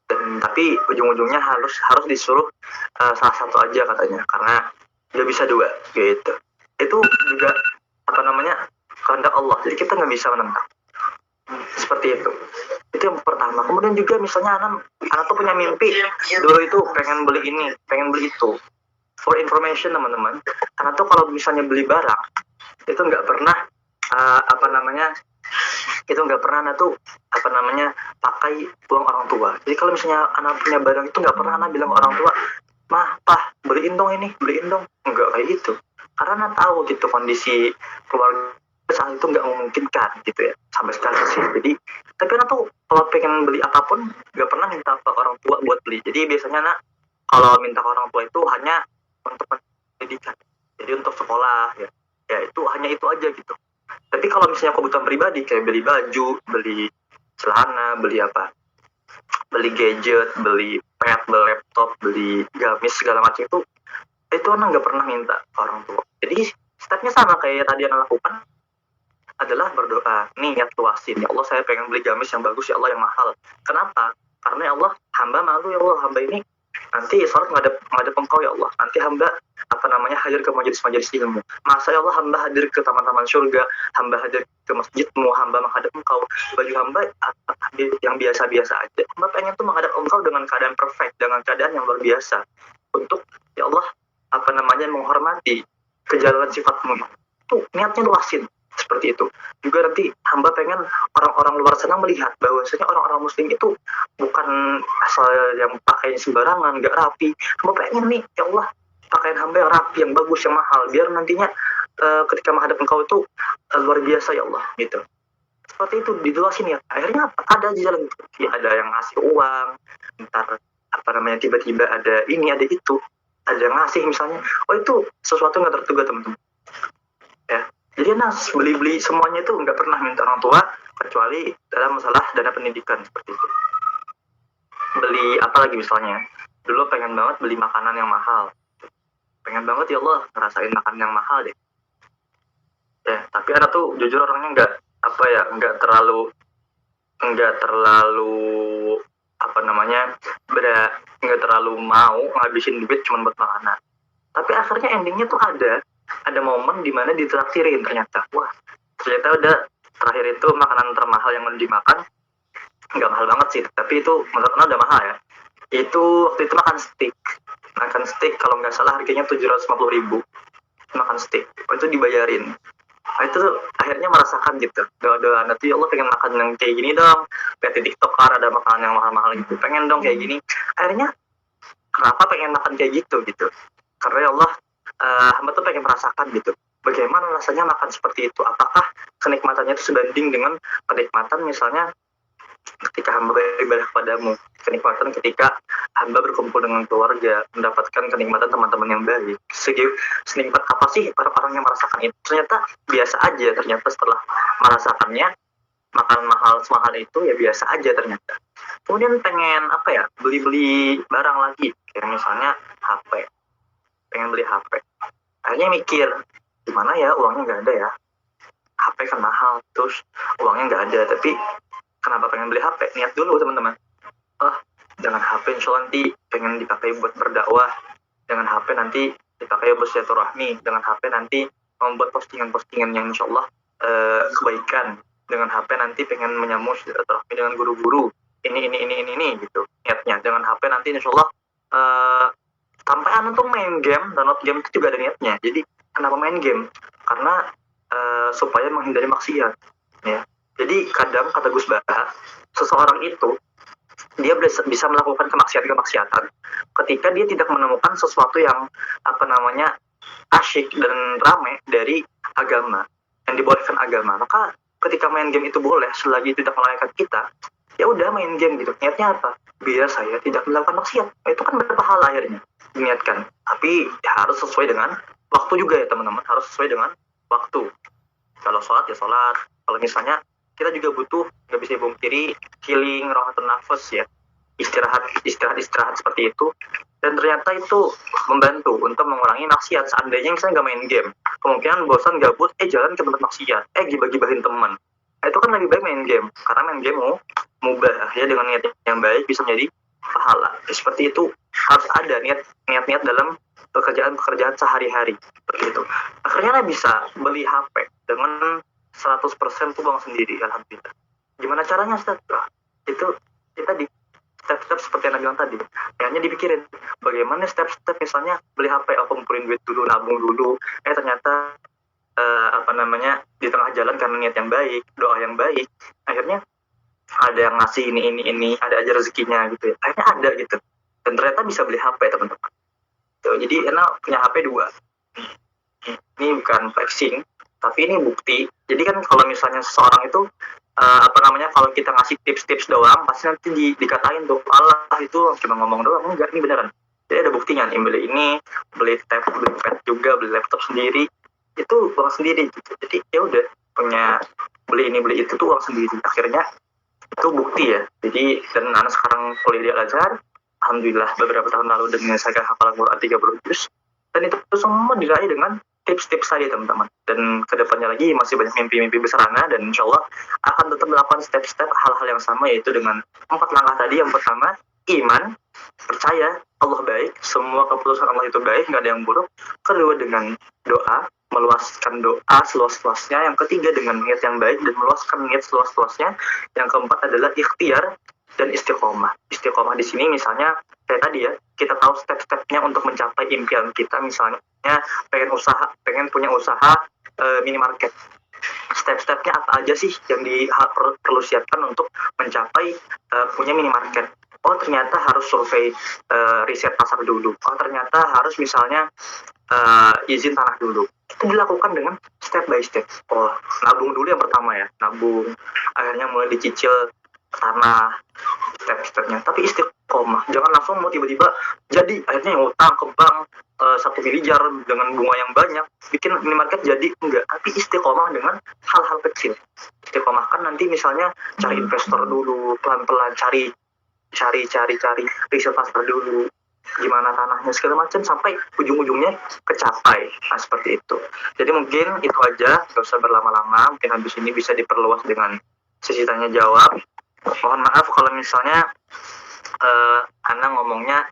Dan tapi ujung-ujungnya harus disuruh salah satu aja katanya, karena nggak bisa 2 gitu. Itu juga apa namanya, kehendak Allah, jadi kita nggak bisa menentang. Seperti itu yang pertama. Kemudian juga misalnya anak tuh punya mimpi dulu itu pengen beli ini, pengen beli itu. For information teman-teman, karena tuh kalau misalnya beli barang itu nggak pernah itu nggak pernah tuh pakai uang orang tua. Jadi kalau misalnya anak punya barang itu nggak pernah anak bilang ke orang tua, mah, pah, beliin dong ini, beliin dong. Nggak kayak gitu, karena anak tahu gitu kondisi keluarga saat itu nggak memungkinkan gitu ya, sampai sekarang sih. Jadi tapi anak tuh kalau pengen beli apapun nggak pernah minta ke orang tua buat beli. Jadi biasanya anak kalau minta ke orang tua itu hanya untuk pendidikan, jadi untuk sekolah ya itu hanya itu aja gitu. Tapi kalau misalnya kebutuhan pribadi kayak beli baju, beli celana, beli gadget, beli pet, beli laptop, beli gamis segala macam itu anak nggak pernah minta ke orang tua. Jadi stepnya sama kayak tadi anak lakukan, adalah berdoa, niat luasin, ya Allah saya pengen beli gamis yang bagus ya Allah, yang mahal. Kenapa? Karena ya Allah, hamba malu ya Allah, hamba ini nanti sholat ngadep engkau ya Allah, nanti hamba hadir ke majelis ilmu. Masa ya Allah hamba hadir ke taman-taman surga, hamba hadir ke masjidmu, hamba menghadap engkau, baju hamba yang biasa-biasa aja. Hamba pengen tuh menghadap engkau dengan keadaan perfect, dengan keadaan yang luar biasa, untuk ya Allah menghormati kejalanan sifatmu. Tuh niatnya luasin seperti itu. Juga nanti hamba pengen orang-orang luar sana melihat bahwasanya orang-orang muslim itu bukan asal yang pakaian sembarangan, nggak rapi. Hamba pengen nih ya Allah pakaian hamba yang rapi, yang bagus, yang mahal, biar nantinya ketika menghadap engkau itu luar biasa ya Allah gitu. Seperti itu diluasin ya. Akhirnya ada di jalan ya, ada yang ngasih uang, ntar tiba-tiba ada ini ada itu, ada yang ngasih misalnya. Oh itu sesuatu nggak terduga teman-teman ya. Jadi beli semuanya itu nggak pernah minta orang tua, kecuali dalam masalah dana pendidikan seperti itu. Beli apa lagi misalnya, dulu pengen banget beli makanan yang mahal, pengen banget ya Allah ngerasain makan yang mahal deh ya. Tapi anak tuh jujur orangnya nggak terlalu nggak terlalu mau ngabisin duit cuma buat makanan. Tapi akhirnya endingnya tuh ada momen dimana ditraktirin, ternyata udah terakhir itu makanan termahal yang dimakan, nggak mahal banget sih, tapi itu menurut anak udah mahal ya. Itu waktu itu makan steak kalau nggak salah harganya 750.000 makan steak. Itu dibayarin. Itu akhirnya merasakan gitu, doa-doa nanti ya Allah pengen makan yang kayak gini dong, lihat di TikTok kan ada makanan yang mahal-mahal gitu, pengen dong kayak gini. Akhirnya kenapa pengen makan kayak gitu karena ya Allah hamba tuh pengen merasakan gitu bagaimana rasanya makan seperti itu. Apakah kenikmatannya itu sebanding dengan kenikmatan misalnya ketika hamba beribadah kepadamu, kenikmatan ketika hamba berkumpul dengan keluarga, mendapatkan kenikmatan teman-teman yang baik. Senikmat apa sih orang-orang yang merasakan itu? Ternyata biasa aja. Ternyata setelah merasakannya, makan mahal semahal itu ya biasa aja ternyata. Kemudian pengen beli-beli barang lagi, kayak misalnya HP, pengen beli HP. Akhirnya mikir, gimana ya uangnya nggak ada ya, HP kan mahal, terus uangnya nggak ada. Tapi kenapa pengen beli HP? Niat dulu teman-teman. Dengan HP insya Allah nanti pengen dipakai buat berdakwah, dengan HP nanti dipakai buat silaturahmi, dengan HP nanti membuat postingan-postingan yang insya Allah kebaikan, dengan HP nanti pengen menyambung silaturahmi dengan guru-guru, ini gitu niatnya. Dengan HP nanti insya Allah sampai anak tuh main game, download game itu juga ada niatnya. Jadi kenapa main game? Karena supaya menghindari maksiat ya. Jadi kadang kata Gus Baha, seseorang itu dia bisa melakukan kemaksiatan ketika dia tidak menemukan sesuatu yang asyik dan ramai dari agama, yang dibolehkan agama. Maka ketika main game itu boleh selagi tidak melanggar kita, ya udah main game gitu. Niatnya apa? Biar saya tidak melakukan maksiat. Itu kan berpahala akhirnya diniatkan. Tapi ya harus sesuai dengan waktu juga ya teman-teman, harus sesuai dengan waktu. Kalau sholat ya sholat. Kalau misalnya kita juga butuh, nggak bisa dipungkiri, healing rohatun nafas ya, istirahat seperti itu. Dan ternyata itu membantu untuk mengurangi maksiat. Seandainya misalnya nggak main game, kemungkinan bosan gabut, jalan ke tempat maksiat, gibah-gibahin teman. Itu kan lebih baik main game, karena main game mubah ya, dengan niat yang baik bisa menjadi pahala. Seperti itu harus ada niat-niat dalam pekerjaan sehari-hari seperti itu. Akhirnya bisa beli HP dengan 100% tuh uang sendiri, alhamdulillah. Gimana caranya, Ustaz? Itu kita di step-step seperti yang Anda bilang tadi. Hanya dipikirin bagaimana step-step, misalnya beli HP, kumpulin duit dulu, nabung dulu. Ternyata di tengah jalan karena niat yang baik, doa yang baik, akhirnya ada yang ngasih ini, ada aja rezekinya gitu ya. Akhirnya ada gitu. Dan ternyata bisa beli HP, teman-teman. Jadi enak punya HP 2. Ini bukan flexing, tapi ini bukti. Jadi kan kalau misalnya seseorang itu kalau kita ngasih tips-tips doang, pasti nanti dikatain tuh, Allah itu cuma ngomong doang. Enggak, ini beneran. Jadi ada buktinya nih, beli tab, beli pad juga, beli laptop sendiri, itu uang sendiri gitu. Jadi ya udah, punya beli ini beli itu tuh uang sendiri. Akhirnya itu bukti ya. Jadi dan anak sekarang kuliah di Al-Azhar, alhamdulillah beberapa tahun lalu dengan saya hafal Quran 30 juz, dan itu semua diraih dengan tips-tips tadi, teman-teman. Dan kedepannya lagi masih banyak mimpi-mimpi besar Ana, dan insya Allah akan tetap melakukan step-step hal-hal yang sama, yaitu dengan 4 langkah tadi. Yang pertama, iman, percaya Allah baik, semua keputusan Allah itu baik, nggak ada yang buruk. Kedua, dengan doa, meluaskan doa seluas-luasnya. Yang ketiga, dengan niat yang baik dan meluaskan niat seluas-luasnya. Yang keempat adalah ikhtiar dan istiqomah. Istiqomah di sini misalnya kayak tadi ya, kita tahu step-stepnya untuk mencapai impian kita. Misalnya pengen punya usaha minimarket. Step-stepnya apa aja sih yang perlu siapkan untuk mencapai punya minimarket? Oh, ternyata harus survei riset pasar dulu. Oh, ternyata harus misalnya izin tanah dulu. Itu dilakukan dengan step by step. Oh, nabung dulu yang pertama ya, nabung. Akhirnya mulai dicicil tanah, step-stepnya. Tapi istiqomah, jangan langsung mau tiba-tiba jadi, akhirnya utang ke bank 1 miliar dengan bunga yang banyak, bikin minimarket jadi. Enggak, tapi istiqomah dengan hal-hal kecil. Istiqomah kan nanti misalnya cari investor dulu, pelan-pelan cari riset pasar dulu, gimana tanahnya segala macam, sampai ujung-ujungnya kecapai. Nah, seperti itu. Jadi mungkin itu aja, gak usah berlama-lama. Mungkin habis ini bisa diperluas dengan sesi tanya jawab. Mohon maaf kalau misalnya Ana ngomongnya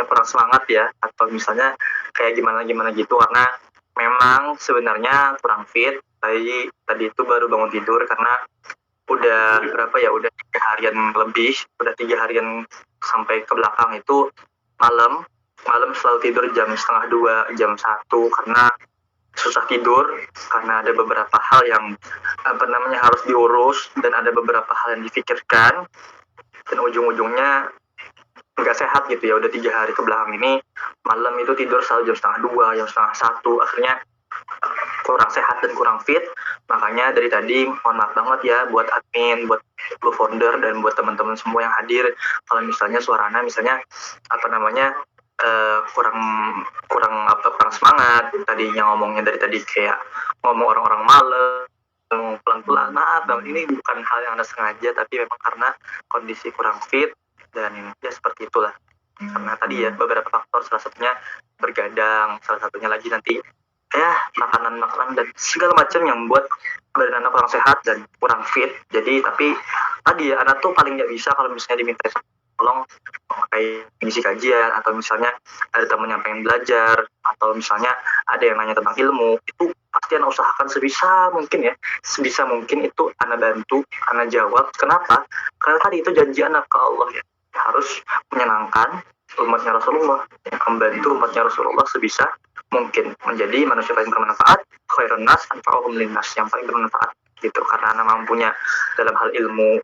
kurang semangat ya, atau misalnya kayak gimana gitu, karena memang sebenarnya kurang fit. Tadi itu baru bangun tidur karena udah 3 harian lebih, udah 3 harian sampai ke belakang itu malam selalu tidur jam 1:30, jam 1, karena susah tidur, karena ada beberapa hal yang harus diurus, dan ada beberapa hal yang dipikirkan, dan ujung-ujungnya nggak sehat gitu ya. Udah 3 hari ke belakang ini malam itu tidur selalu jam 1:30, jam 1:30, akhirnya kurang sehat dan kurang fit. Makanya dari tadi mohon maaf banget ya buat admin, buat founder, dan buat teman-teman semua yang hadir. Kalau misalnya suaranya misalnya kurang semangat, tadinya ngomongnya dari tadi kayak ngomong orang-orang males, pelan-pelan, maaf bang, ini bukan hal yang Anda sengaja, tapi memang karena kondisi kurang fit, dan ya seperti itulah. Karena tadi ya beberapa faktor, salah satunya bergadang, salah satunya lagi nanti makanan dan segala macam yang membuat badan anak kurang sehat dan kurang fit. Jadi tapi tadi ya, anak tuh paling nggak bisa kalau misalnya diminta tolong memakai ngisi kajian, atau misalnya ada teman yang pengen belajar, atau misalnya ada yang nanya tentang ilmu, itu pasti anak usahakan sebisa mungkin itu anak bantu, anak jawab. Kenapa? Karena tadi itu janji anak ke Allah ya, harus menyenangkan umatnya Rasulullah, membantu umatnya Rasulullah sebisa mungkin, menjadi manusia paling bermanfaat, khairun nas anfa'uhum linnas, yang paling bermanfaat gitu. Karena anak mampunya dalam hal ilmu,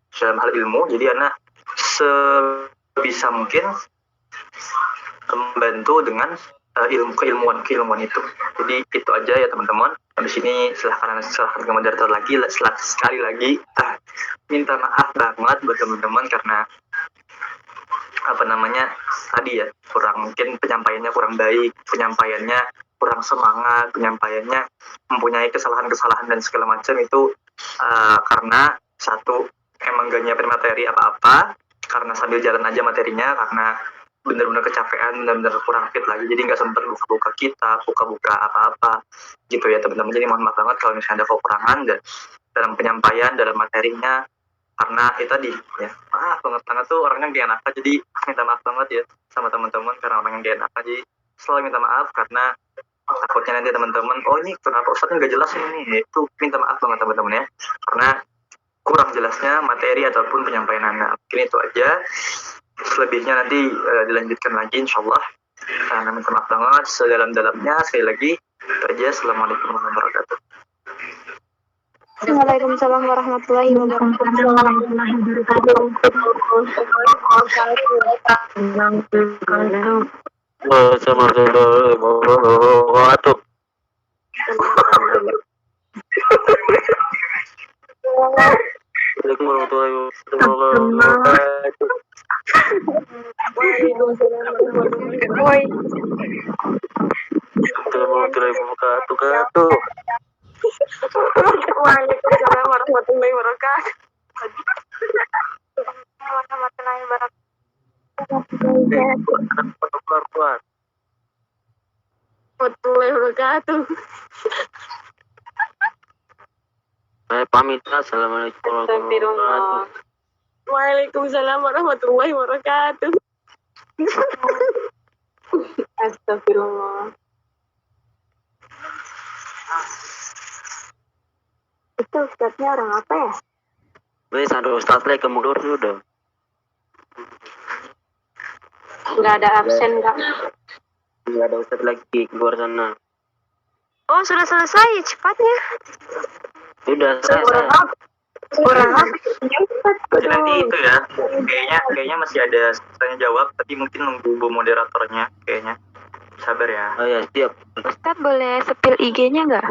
jadi anak sebisa mungkin membantu dengan keilmuan itu. Jadi itu aja ya teman-teman. Habis ini silahkan ke moderator lagi, sekali lagi minta maaf banget buat teman-teman karena tadi ya mungkin penyampaiannya kurang baik, penyampaiannya kurang semangat, penyampaiannya mempunyai kesalahan-kesalahan dan segala macam itu karena satu emang gak nyiapin materi apa-apa, karena sambil jalan aja materinya, karena bener-bener kecapean, bener-bener kurang fit lagi, jadi nggak sempat buka-buka kitab, buka-buka apa-apa gitu ya teman-teman. Jadi mohon maaf banget kalau misalnya ada kekurangan dan dalam penyampaian, dalam materinya, karena itu tadi ya maaf banget tuh orangnya gak enak, jadi minta maaf banget ya sama teman-teman karena orangnya gak enak, jadi selalu minta maaf karena takutnya nanti teman-teman ini kenapa Ustadz nggak jelas ini, itu minta maaf banget teman-teman ya karena kurang jelasnya materi ataupun penyampaian Anda. Mungkin itu aja, selebihnya nanti dilanjutkan lagi insyaallah. Minta maaf banget sedalam-dalamnya, sekali lagi itu aja. Assalamualaikum warahmatullahi wabarakatuh. Waalaikumsalam warahmatullahi wabarakatuh. Waalaikumsalam warahmatullahi wabarakatuh. Pamit. Assalamualaikum warahmatullahi wabarakatuh. Waalaikumsalam warahmatullahi wabarakatuh. Astagfirullah. Itu ustadznya orang apa ya? Wes ada ustadz lagi kemundur sudah. Nggak ada absen kak. Nggak ada ustadz lagi keluar sana. Oh sudah selesai cepatnya. Sudah selesai. Orang apa? Jadi nanti itu ya, kayaknya masih ada tanya jawab, tapi mungkin nunggu moderatornya kayaknya. Sabar ya. Oh ya siap. Ustadz boleh sepil IG-nya nggak?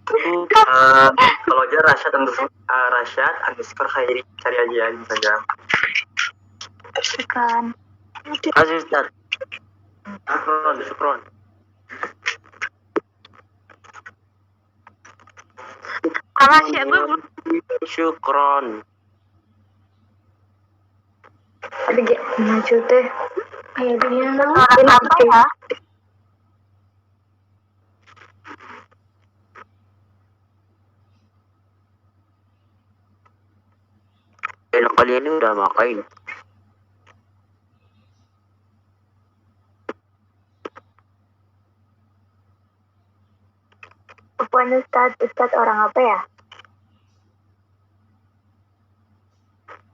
Kalau aja Rasyad underscore Khairi, cari aja di Instagram. Bukan. Kasih ustadz. Syukron. Makasih ya gue. Syukron. Ada gak maju teh. Kayak dia apa ya? Enak kalian ini udah makan. Bukan Ustadz orang apa ya?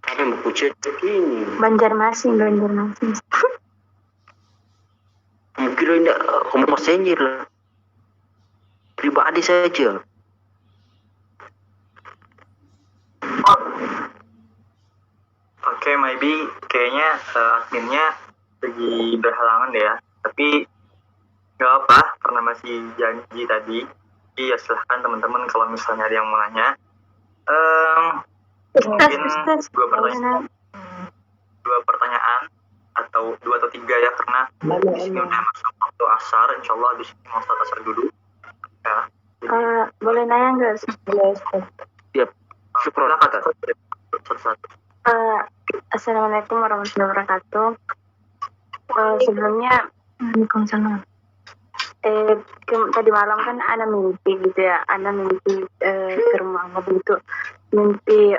Apa yang buku chat ini? Banjarmasin. Mungkin enggak kamu messenger lah. Pribadi saja. Oke, maybe kayaknya adminnya lagi berhalangan ya. Tapi nggak apa, karena masih janji tadi. Jadi ya silahkan teman-teman kalau misalnya ada yang mau nanya. Mungkin dua pertanyaan atau 2 atau 3 ya, karena di sini udah masuk waktu asar. Insyaallah di sini mau start asar dulu. Ya. Boleh nanya nggak? Siap. Syukron. Satu-satu. Assalamualaikum warahmatullahi wabarakatuh. Sebelumnya, Waalaikumsalam. Tadi malam kan Ana mimpi gitu ya. Ana mimpi ke rumah Allah gitu. Mimpi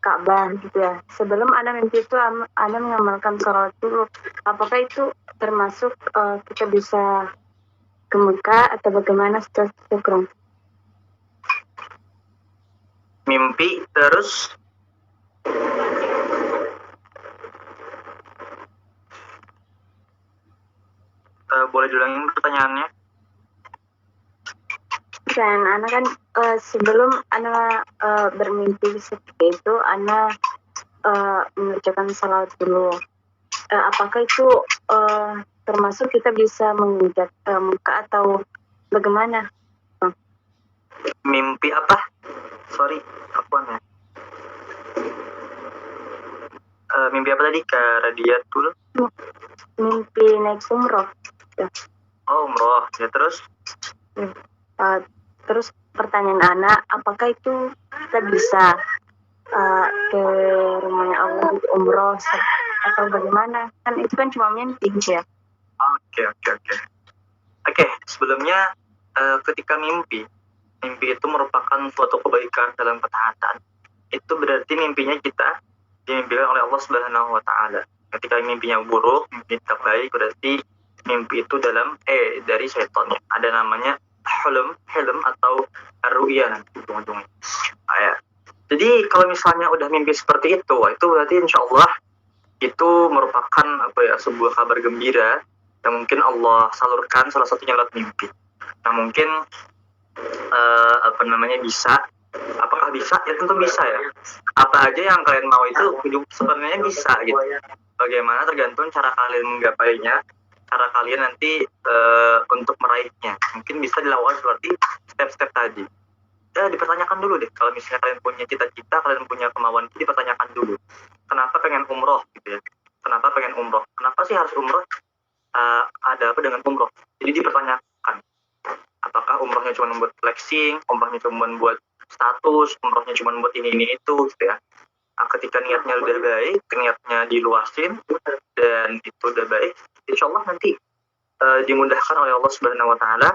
Ka'bah gitu ya. Sebelum Ana mimpi itu, Ana mengamalkan sholat dulu. Apakah itu termasuk kita bisa ke Mekah atau bagaimana? Syukron. Mimpi terus boleh diulangin pertanyaannya? Dan Ana kan sebelum Ana bermimpi seperti itu, Ana mengerjakan salat dulu. Apakah itu termasuk kita bisa menginjak muka atau bagaimana? Mimpi apa? Sorry, apa ya? Mimpi apa tadi Kak Radiatul? Mimpi naik umroh. Oh, umroh. Ya terus? Terus pertanyaan anak, apakah itu kita bisa ke rumahnya Allah di umroh atau bagaimana? Kan itu kan cuma mimpi ya. Oke, sebelumnya ketika mimpi itu merupakan suatu kebaikan dalam ketaatan. Itu berarti mimpinya kita dimimpikan oleh Allah Subhanahu wa taala. Ketika mimpinya buruk, mimpi tidak baik, berarti mimpi itu dari setan. Ada namanya hilm atau ar-ru'ya nanti ujung-ujungnya. Ya. Jadi kalau misalnya udah mimpi seperti itu berarti insya Allah itu merupakan sebuah kabar gembira yang mungkin Allah salurkan salah satunya lewat mimpi. Nah mungkin bisa. Apakah bisa? Ya tentu bisa ya. Apa aja yang kalian mau itu sebenarnya bisa gitu. Bagaimana tergantung cara kalian menggapainya, cara kalian nanti untuk meraihnya. Mungkin bisa dilakukan seperti step-step tadi. Ya dipertanyakan dulu deh. Kalau misalnya kalian punya cita-cita, kalian punya kemauan, itu dipertanyakan dulu. Kenapa pengen umroh gitu ya? Kenapa pengen umroh? Kenapa sih harus umroh? Ada apa dengan umroh? Jadi dipertanyakan. Apakah umrohnya cuma buat flexing, umrohnya cuma buat status, umrohnya cuma buat ini itu gitu ya. Ketika niatnya udah baik, niatnya diluasin dan itu udah baik, insya Allah nanti dimudahkan oleh Allah Subhanahu wa taala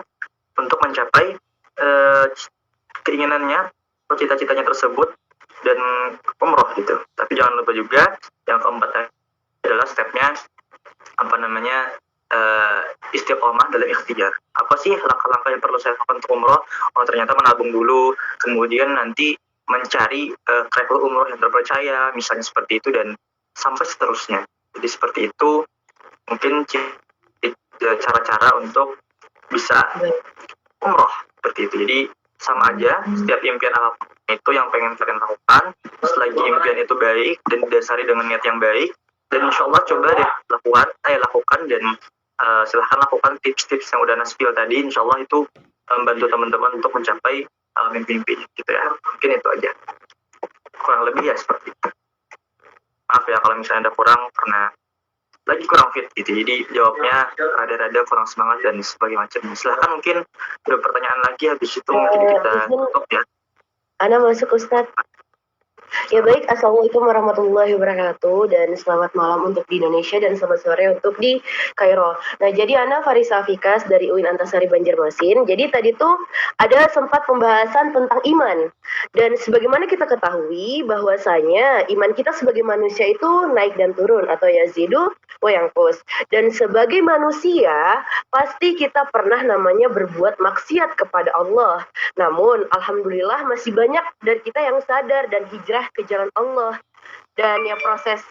untuk mencapai keinginannya atau cita-citanya tersebut dan umroh gitu. Tapi jangan lupa juga yang keempat adalah stepnya istiqomah dalam ikhtiar. Apa sih langkah-langkah yang perlu saya lakukan untuk umroh? Oh ternyata menabung dulu, kemudian nanti mencari travel umroh yang terpercaya, misalnya seperti itu dan sampai seterusnya. Jadi seperti itu mungkin cara-cara untuk bisa umroh seperti itu. Jadi sama aja setiap impian apapun itu yang pengen kalian lakukan, selagi impian itu baik dan didasari dengan niat yang baik, dan insya Allah coba deh lakukan dan silahkan lakukan tips-tips yang udah Naspil tadi. Insya Allah itu membantu teman-teman untuk mencapai mimpi-mimpi gitu ya. Mungkin itu aja, kurang lebih ya seperti itu. Maaf ya kalau misalnya ada kurang karena lagi kurang fit gitu, jadi jawabnya rada-rada kurang semangat dan sebagainya macam. Silahkan mungkin ada pertanyaan lagi, habis itu mungkin kita tutup ya. Ana masuk Ustadz. Ya baik, Assalamualaikum warahmatullahi wabarakatuh dan selamat malam untuk di Indonesia dan selamat sore untuk di Kairo. Nah jadi Ana Farisa Fikas dari UIN Antasari Banjarmasin. Jadi tadi tuh ada sempat pembahasan tentang iman. Dan sebagaimana kita ketahui bahwasanya iman kita sebagai manusia itu naik dan turun atau yazidu wa yanqus. Dan sebagai manusia pasti kita pernah namanya berbuat maksiat kepada Allah. Namun alhamdulillah masih banyak dari kita yang sadar dan hijrah ke jalan Allah. Dan ya proses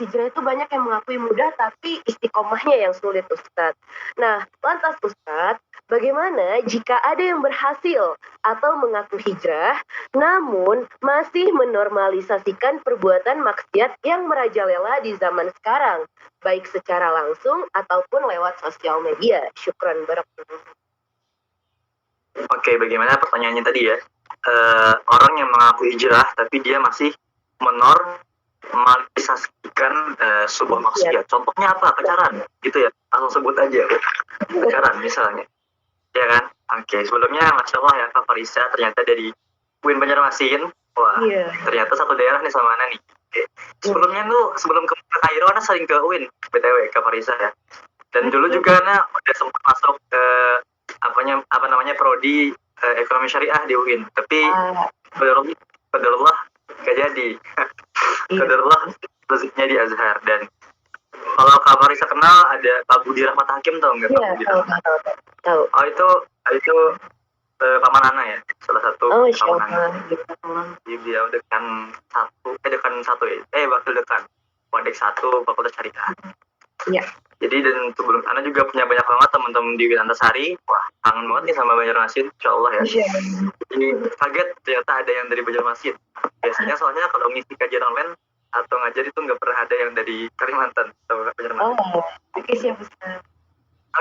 hijrah itu banyak yang mengakui mudah tapi istiqomahnya yang sulit Ustadz. Nah lantas Ustadz, bagaimana jika ada yang berhasil atau mengaku hijrah namun masih menormalisasikan perbuatan maksiat yang merajalela di zaman sekarang, baik secara langsung ataupun lewat sosial media? Syukran barakallahu. Oke, bagaimana pertanyaannya tadi ya? Orang yang mengaku hijrah tapi dia masih menormalisasikan sebuah maksiat. Contohnya apa? Pacaran gitu ya? Langsung sebut aja. Pacaran misalnya. Ya kan? Oke, sebelumnya Masya Allah ya Kak Farisa ternyata dari UIN Banjarmasin. Wah, ternyata satu daerah nih sama Ana nih. Oke. Sebelumnya sebelum ke Kairo Ana sering ke UIN BTW Kak Farisa ya. Dan dulu juga Ana udah sempat masuk ke prodi ekonomi syariah di UIN, tapi qadarullah gak jadi. Qadarullah rezekinya di Azhar. Dan kalau Kak Farisa kenal ada Pak Budi Rahmat Hakim, tahu nggak? Iya, tahu. Oh itu paman Ana ya, salah satu paman Ana. Dia dekan satu wakil dekan Wadek 1 Fakultas Syariah. Iya. Jadi dan sebelum Ana juga punya banyak banget teman-teman di UIN Antasari. Wah, kangen banget nih sama Banjarmasin, insyaallah ya. Jadi kaget ternyata ada yang dari Banjarmasin. Biasanya soalnya kalau ngisi kajian online atau ngajar itu nggak pernah ada yang dari Kalimantan atau Banjarmasin. Oh, oke siap Ustaz.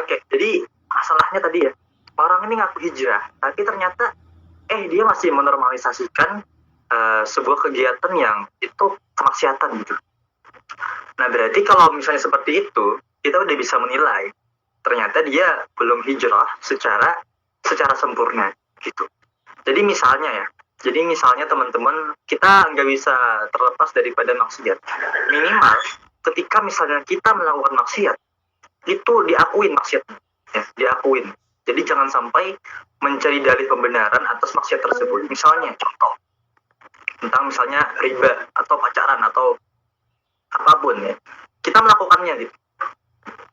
Oke, jadi masalahnya tadi ya, orang ini ngaku hijrah, tapi ternyata dia masih menormalisasikan sebuah kegiatan yang itu kemaksiatan gitu. Nah berarti kalau misalnya seperti itu, kita udah bisa menilai ternyata dia belum hijrah secara sempurna gitu. Jadi misalnya teman-teman, kita nggak bisa terlepas daripada maksiat. Minimal ketika misalnya kita melakukan maksiat, itu diakuin maksiatnya, ya, diakuin. Jadi jangan sampai mencari dalih pembenaran atas maksiat tersebut. Misalnya contoh tentang misalnya riba atau pacaran atau apapun ya, kita melakukannya gitu.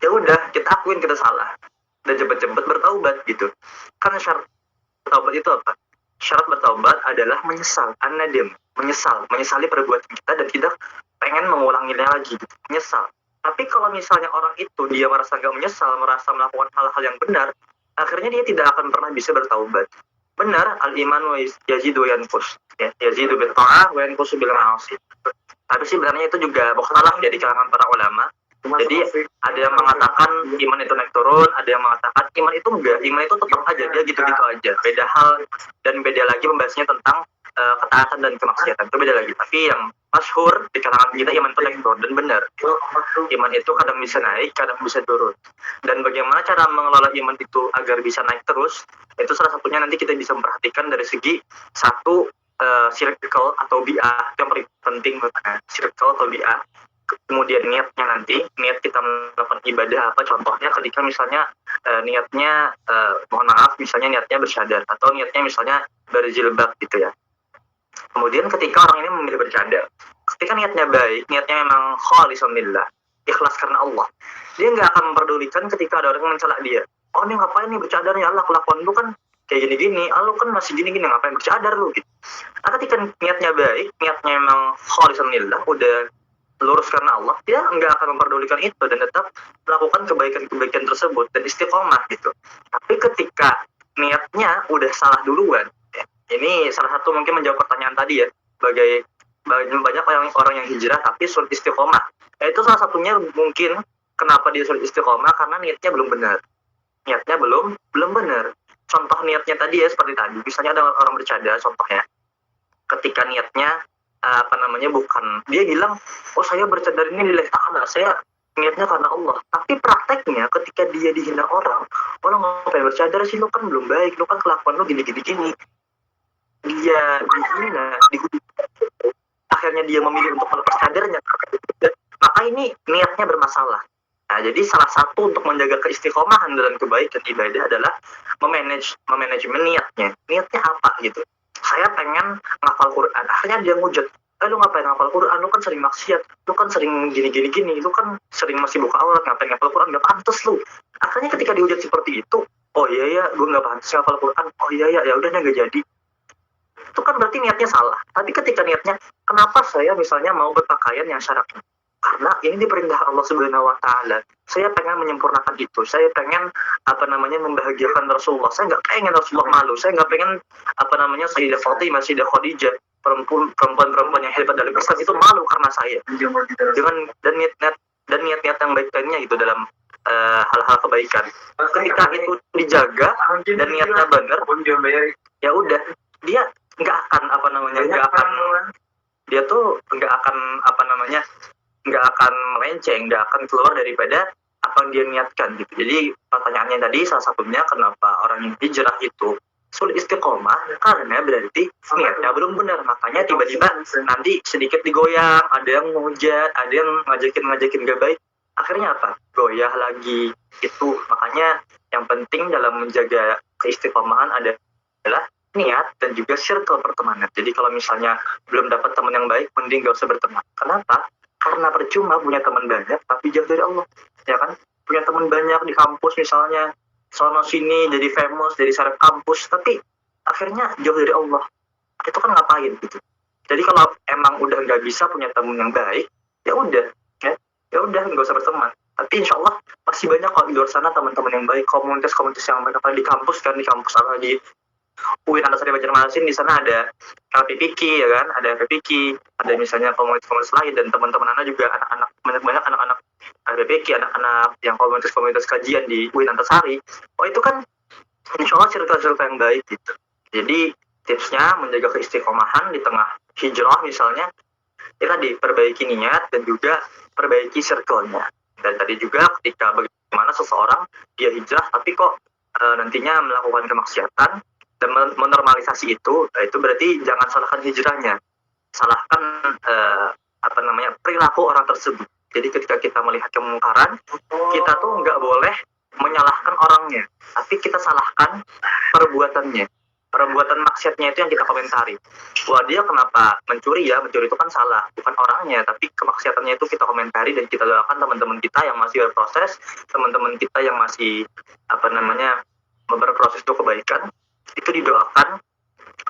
Ya udah, kita akuin kita salah dan cepet-cepet bertaubat gitu. Kan syarat bertaubat itu apa? Syarat bertaubat adalah menyesal, an-nadim, menyesali perbuatan kita dan tidak pengen mengulanginya lagi gitu. Menyesal. Tapi kalau misalnya orang itu dia merasa gak menyesal, merasa melakukan hal-hal yang benar, akhirnya dia tidak akan pernah bisa bertaubat. Benar, al-iman wa yazidu wa yanqus. Ya, yazidu bil ta'ah wa yanqusu bil ma'asi. Tapi sebenarnya itu juga bukan salah ya di kalangan para ulama. Jadi ada yang mengatakan iman itu naik turun, ada yang mengatakan iman itu enggak, iman itu tetap aja, dia gitu-gitu aja. Beda hal dan beda lagi membahasnya tentang ketaatan dan kemaksiatan, itu beda lagi. Tapi yang masyhur di kalangan kita iman itu naik turun, dan benar. Iman itu kadang bisa naik, kadang bisa turun. Dan bagaimana cara mengelola iman itu agar bisa naik terus, itu salah satunya nanti kita bisa memperhatikan dari segi satu circle atau bi'ah, yang paling penting circle atau bi'ah. Kemudian niatnya nanti, niat kita melakukan ibadah apa, contohnya ketika misalnya niatnya mohon maaf, misalnya niatnya bersyadar atau niatnya misalnya berjilbab gitu ya. Kemudian ketika orang ini memilih bercadar, ketika niatnya baik, niatnya memang khalisun lillah, ikhlas karena Allah, dia nggak akan memperdulikan ketika ada orang yang mencela dia. Oh ini ngapain nih bercadar ya Allah, kelakuan lu kan kayak gini-gini, lu kan masih gini-gini, ngapain bercadar lu gitu. Nah ketika niatnya baik, niatnya memang khalisun lillah, udah lurus karena Allah, dia nggak akan memperdulikan itu dan tetap melakukan kebaikan-kebaikan tersebut dan istiqomah gitu. Tapi ketika niatnya udah salah duluan, ini salah satu mungkin menjawab pertanyaan tadi ya, banyak orang yang hijrah tapi sulit istiqomah. Itu salah satunya mungkin kenapa dia sulit istiqomah, karena niatnya belum benar. Niatnya belum benar. Contoh niatnya tadi ya seperti tadi, misalnya ada orang bercadar contohnya, ketika niatnya bukan, dia bilang oh saya bercadar ini lillahi ta'ala, saya niatnya karena Allah, tapi prakteknya ketika dia dihina orang ngapain bercadar sih, lu kan belum baik, lu kan kelakuan lu gini, dia dihina, dihujat, akhirnya dia memilih untuk melepas cadarnya, maka ini niatnya bermasalah. Nah, jadi salah satu untuk menjaga keistiqomahan dalam kebaikan ibadah adalah memanajemen niatnya apa gitu. Saya pengen ngafal Quran, akhirnya dia ngujat, lu ngapain ngafal Quran, lu kan sering maksiat, lu kan sering gini, lu kan sering masih buka aurat, ngapain ngafal Quran, gak pantas lu. Akhirnya ketika dihujat seperti itu, oh iya gue gak pantas ngafal Quran, oh iya ya udah gak jadi. Itu kan berarti niatnya salah. Tapi ketika niatnya, kenapa saya misalnya mau berpakaian yang syar'i? Karena ini diperintah Allah Subhanahu wa Ta'ala. Saya pengen menyempurnakan itu. Saya pengen membahagiakan Rasulullah. Saya nggak pengen Rasulullah malu. Saya nggak pengen Sayyidah Fatimah, Sayyidah Khadijah, perempuan-perempuan yang hebat dalam Islam itu malu karena saya. Dan niat-niat yang baik lainnya itu dalam hal-hal kebaikan. Ketika itu dijaga dan niatnya benar, ya udah, dia nggak akan melenceng, nggak akan keluar daripada apa yang dia niatkan gitu. Jadi pertanyaannya tadi salah satunya kenapa orang yang hijrah itu sulit istiqomah, karena berarti niatnya belum benar, makanya tiba-tiba nanti sedikit digoyang, ada yang menghujat, ada yang ngajakin gak baik, akhirnya apa? Goyah lagi itu. Makanya yang penting dalam menjaga keistiqomahan adalah niat dan juga circle pertemanan. Jadi kalau misalnya belum dapat teman yang baik, mending gak usah berteman. Kenapa? Karena percuma punya teman banyak tapi jauh dari Allah, ya kan? Punya teman banyak di kampus misalnya, sono sini jadi famous, jadi seleb kampus, tapi akhirnya jauh dari Allah. Itu kan ngapain gitu? Jadi kalau emang udah nggak bisa punya teman yang baik, ya udah nggak usah berteman. Tapi insya Allah masih banyak kok di luar sana teman-teman yang baik, komunitas-komunitas yang baik, apalagi di kampus apalagi UIN Antasari Banjarmasin, di sana ada LPPQ ya kan, ada LPPQ, ada misalnya komunitas-komunitas lain, dan teman-teman Anda juga banyak anak-anak LPPQ, anak-anak yang komunitas kajian di UIN Antasari. Oh itu kan insya Allah circle-circle yang baik gitu. Jadi tipsnya menjaga keistiqomahan di tengah hijrah misalnya, kita diperbaiki niat dan juga perbaiki circle-nya. Dan tadi juga ketika bagaimana seseorang dia hijrah tapi kok nantinya melakukan kemaksiatan dan menormalisasi itu berarti jangan salahkan hijrahnya, salahkan perilaku orang tersebut. Jadi ketika kita melihat kemungkaran, kita tuh nggak boleh menyalahkan orangnya, tapi kita salahkan perbuatannya. Perbuatan maksiatnya itu yang kita komentari. Wah, dia kenapa mencuri ya? Mencuri itu kan salah, bukan orangnya, tapi kemaksiatannya itu kita komentari dan kita doakan teman-teman kita yang masih berproses, teman-teman kita yang masih berproses untuk kebaikan, itu didoakan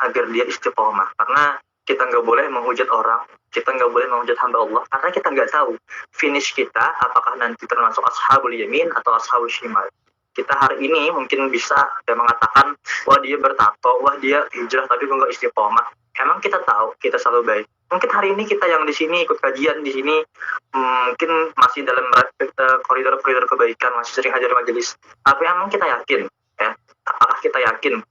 agar dia istiqomah. Karena kita nggak boleh menghujat orang, kita nggak boleh menghujat hamba Allah, karena kita nggak tahu finish kita apakah nanti termasuk ashabul yamin atau ashabul shimal. Kita hari ini mungkin bisa mengatakan, wah dia bertato, wah dia hijrah tapi nggak istiqomah. Emang kita tahu kita selalu baik? Mungkin hari ini kita yang di sini ikut kajian di sini mungkin masih dalam koridor kebaikan, masih sering hadir majelis. Tapi emang kita yakin, ya? Apakah kita yakin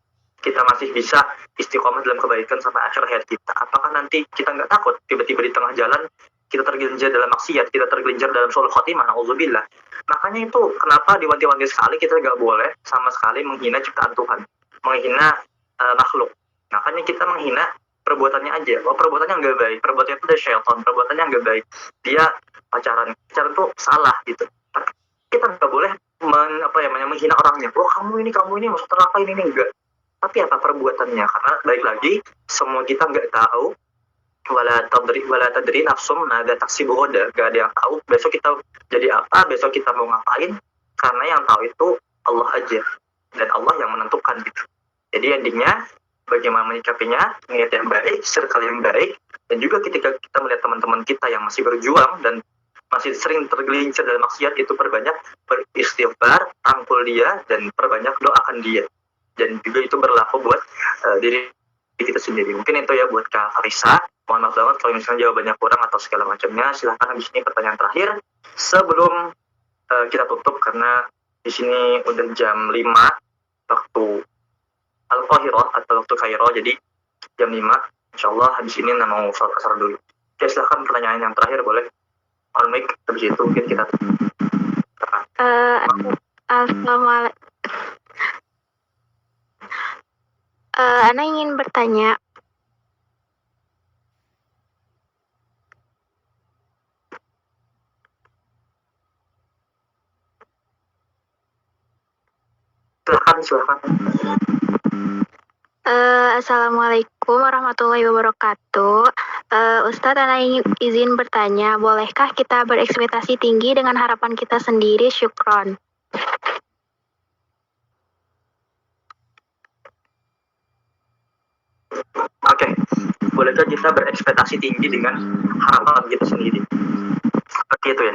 kita masih bisa istiqomah dalam kebaikan sampai akhir hayat kita? Apakah nanti kita nggak takut tiba-tiba di tengah jalan kita tergelincir dalam maksiat, kita tergelincir dalam suul khotimah, na'udzubillah. Makanya itu kenapa diwanti-wanti sekali kita nggak boleh sama sekali menghina ciptaan Tuhan, menghina makhluk. Makanya kita menghina perbuatannya aja. Oh, perbuatannya nggak baik, perbuatannya itu dari syaitan, perbuatannya nggak baik. Dia pacaran itu salah gitu. Kita nggak boleh menghina orangnya. Oh, kamu ini masuk neraka ini enggak. Tapi apa perbuatannya? Karena baik lagi, semua kita nggak tahu. Wala tadri nafsum nada taksibu ghadan. Gak ada yang tahu besok kita jadi apa, besok kita mau ngapain, karena yang tahu itu Allah aja, dan Allah yang menentukan gitu. Jadi endingnya bagaimana menyikapinya, niat yang baik, circle yang baik, dan juga ketika kita melihat teman-teman kita yang masih berjuang dan masih sering tergelincir dalam maksiat, itu perbanyak beristighfar, rangkul dia, dan perbanyak doakan dia. Dan juga itu berlaku buat diri kita sendiri. Mungkin itu ya buat Kak Farisa. Mohon maaf banget kalau misalnya jawabannya kurang atau segala macamnya. Silahkan habis ini pertanyaan terakhir sebelum kita tutup, karena di sini udah jam 5 waktu Al-Qahirah atau waktu Kairo, jadi jam 5 insyaallah habis ini mau sholat asar dulu. Oke, silahkan pertanyaan yang terakhir boleh on mic, habis itu mungkin kita Assalamualaikum. Ana ingin bertanya, silahkan. Assalamualaikum warahmatullahi wabarakatuh. Ustadz, Ana ingin izin bertanya, bolehkah kita berekspektasi tinggi dengan harapan kita sendiri? Syukron. Oke, bolehkah kita berekspektasi tinggi dengan harapan kita sendiri? Seperti itu ya.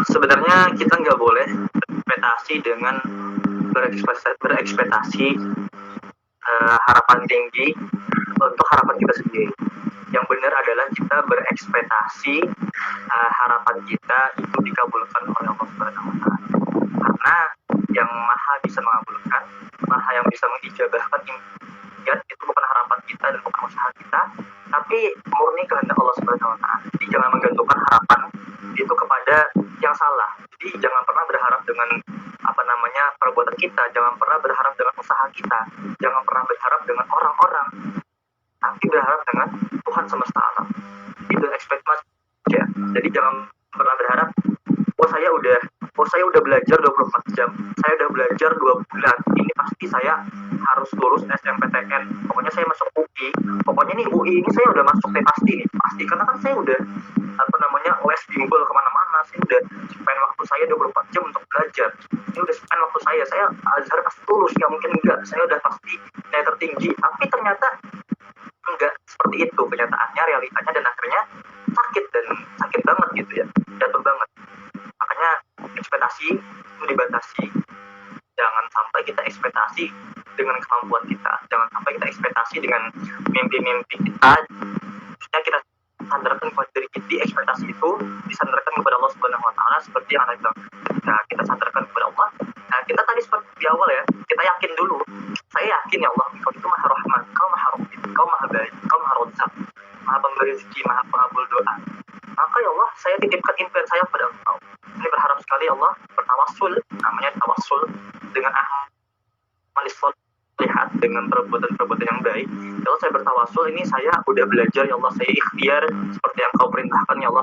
Sebenarnya kita nggak boleh berekspektasi dengan berekspektasi harapan tinggi untuk harapan kita sendiri. Yang benar adalah kita berekspektasi harapan kita itu dikabulkan oleh Allah Subhanahu wa Ta'ala. Karena yang Maha bisa mengabulkan, Maha yang bisa mengijabahkan itu bukan harapan kita dan bukan usaha kita, tapi murni kehendak Allah Subhanahu wa Ta'ala. Jadi jangan menggantungkan harapan itu kepada yang salah. Jadi jangan pernah berharap dengan perbuatan kita, jangan pernah berharap dengan usaha kita, jangan pernah berharap dengan orang-orang, tapi berharap dengan Tuhan semesta alam. Itu expect much ya. Jadi jangan pernah berharap, saya udah belajar 24 jam, saya udah belajar 2 bulan, ini pasti saya harus lulus SNMPTN, pokoknya saya masuk UI, pokoknya nih UI ini saya udah masuk pasti, karena kan saya udah les bimbel kemana-mana, saya udah spend waktu saya 24 jam untuk belajar, ini udah spend waktu saya Azhar pasti lulus, nggak mungkin enggak, saya udah pasti nilai tertinggi, tapi ternyata enggak seperti itu kenyataannya, realitanya, dan akhirnya sakit banget gitu ya, jatuh banget. Makanya ekspektasi itu dibatasi. Jangan sampai kita ekspektasi dengan kemampuan kita, jangan sampai kita ekspektasi dengan mimpi-mimpi kita. Maksudnya kita sandarkan kepada diri kita, ekspektasi itu disandarkan kepada Allah Subhanahu wa Ta'ala, seperti yang Anda bilang. Ketika kita sandarkan kepada Allah, nah kita tadi seperti di awal ya, kita yakin dulu saya titipkan impian saya pada Engkau. Ini berharap sekali Allah bertawassul, namanya tawassul dengan amal lihat dengan perbuatan-perbuatan yang baik. Ya Allah, saya bertawassul, ini saya udah belajar ya Allah, saya ikhtiar seperti yang Kau perintahkan ya Allah,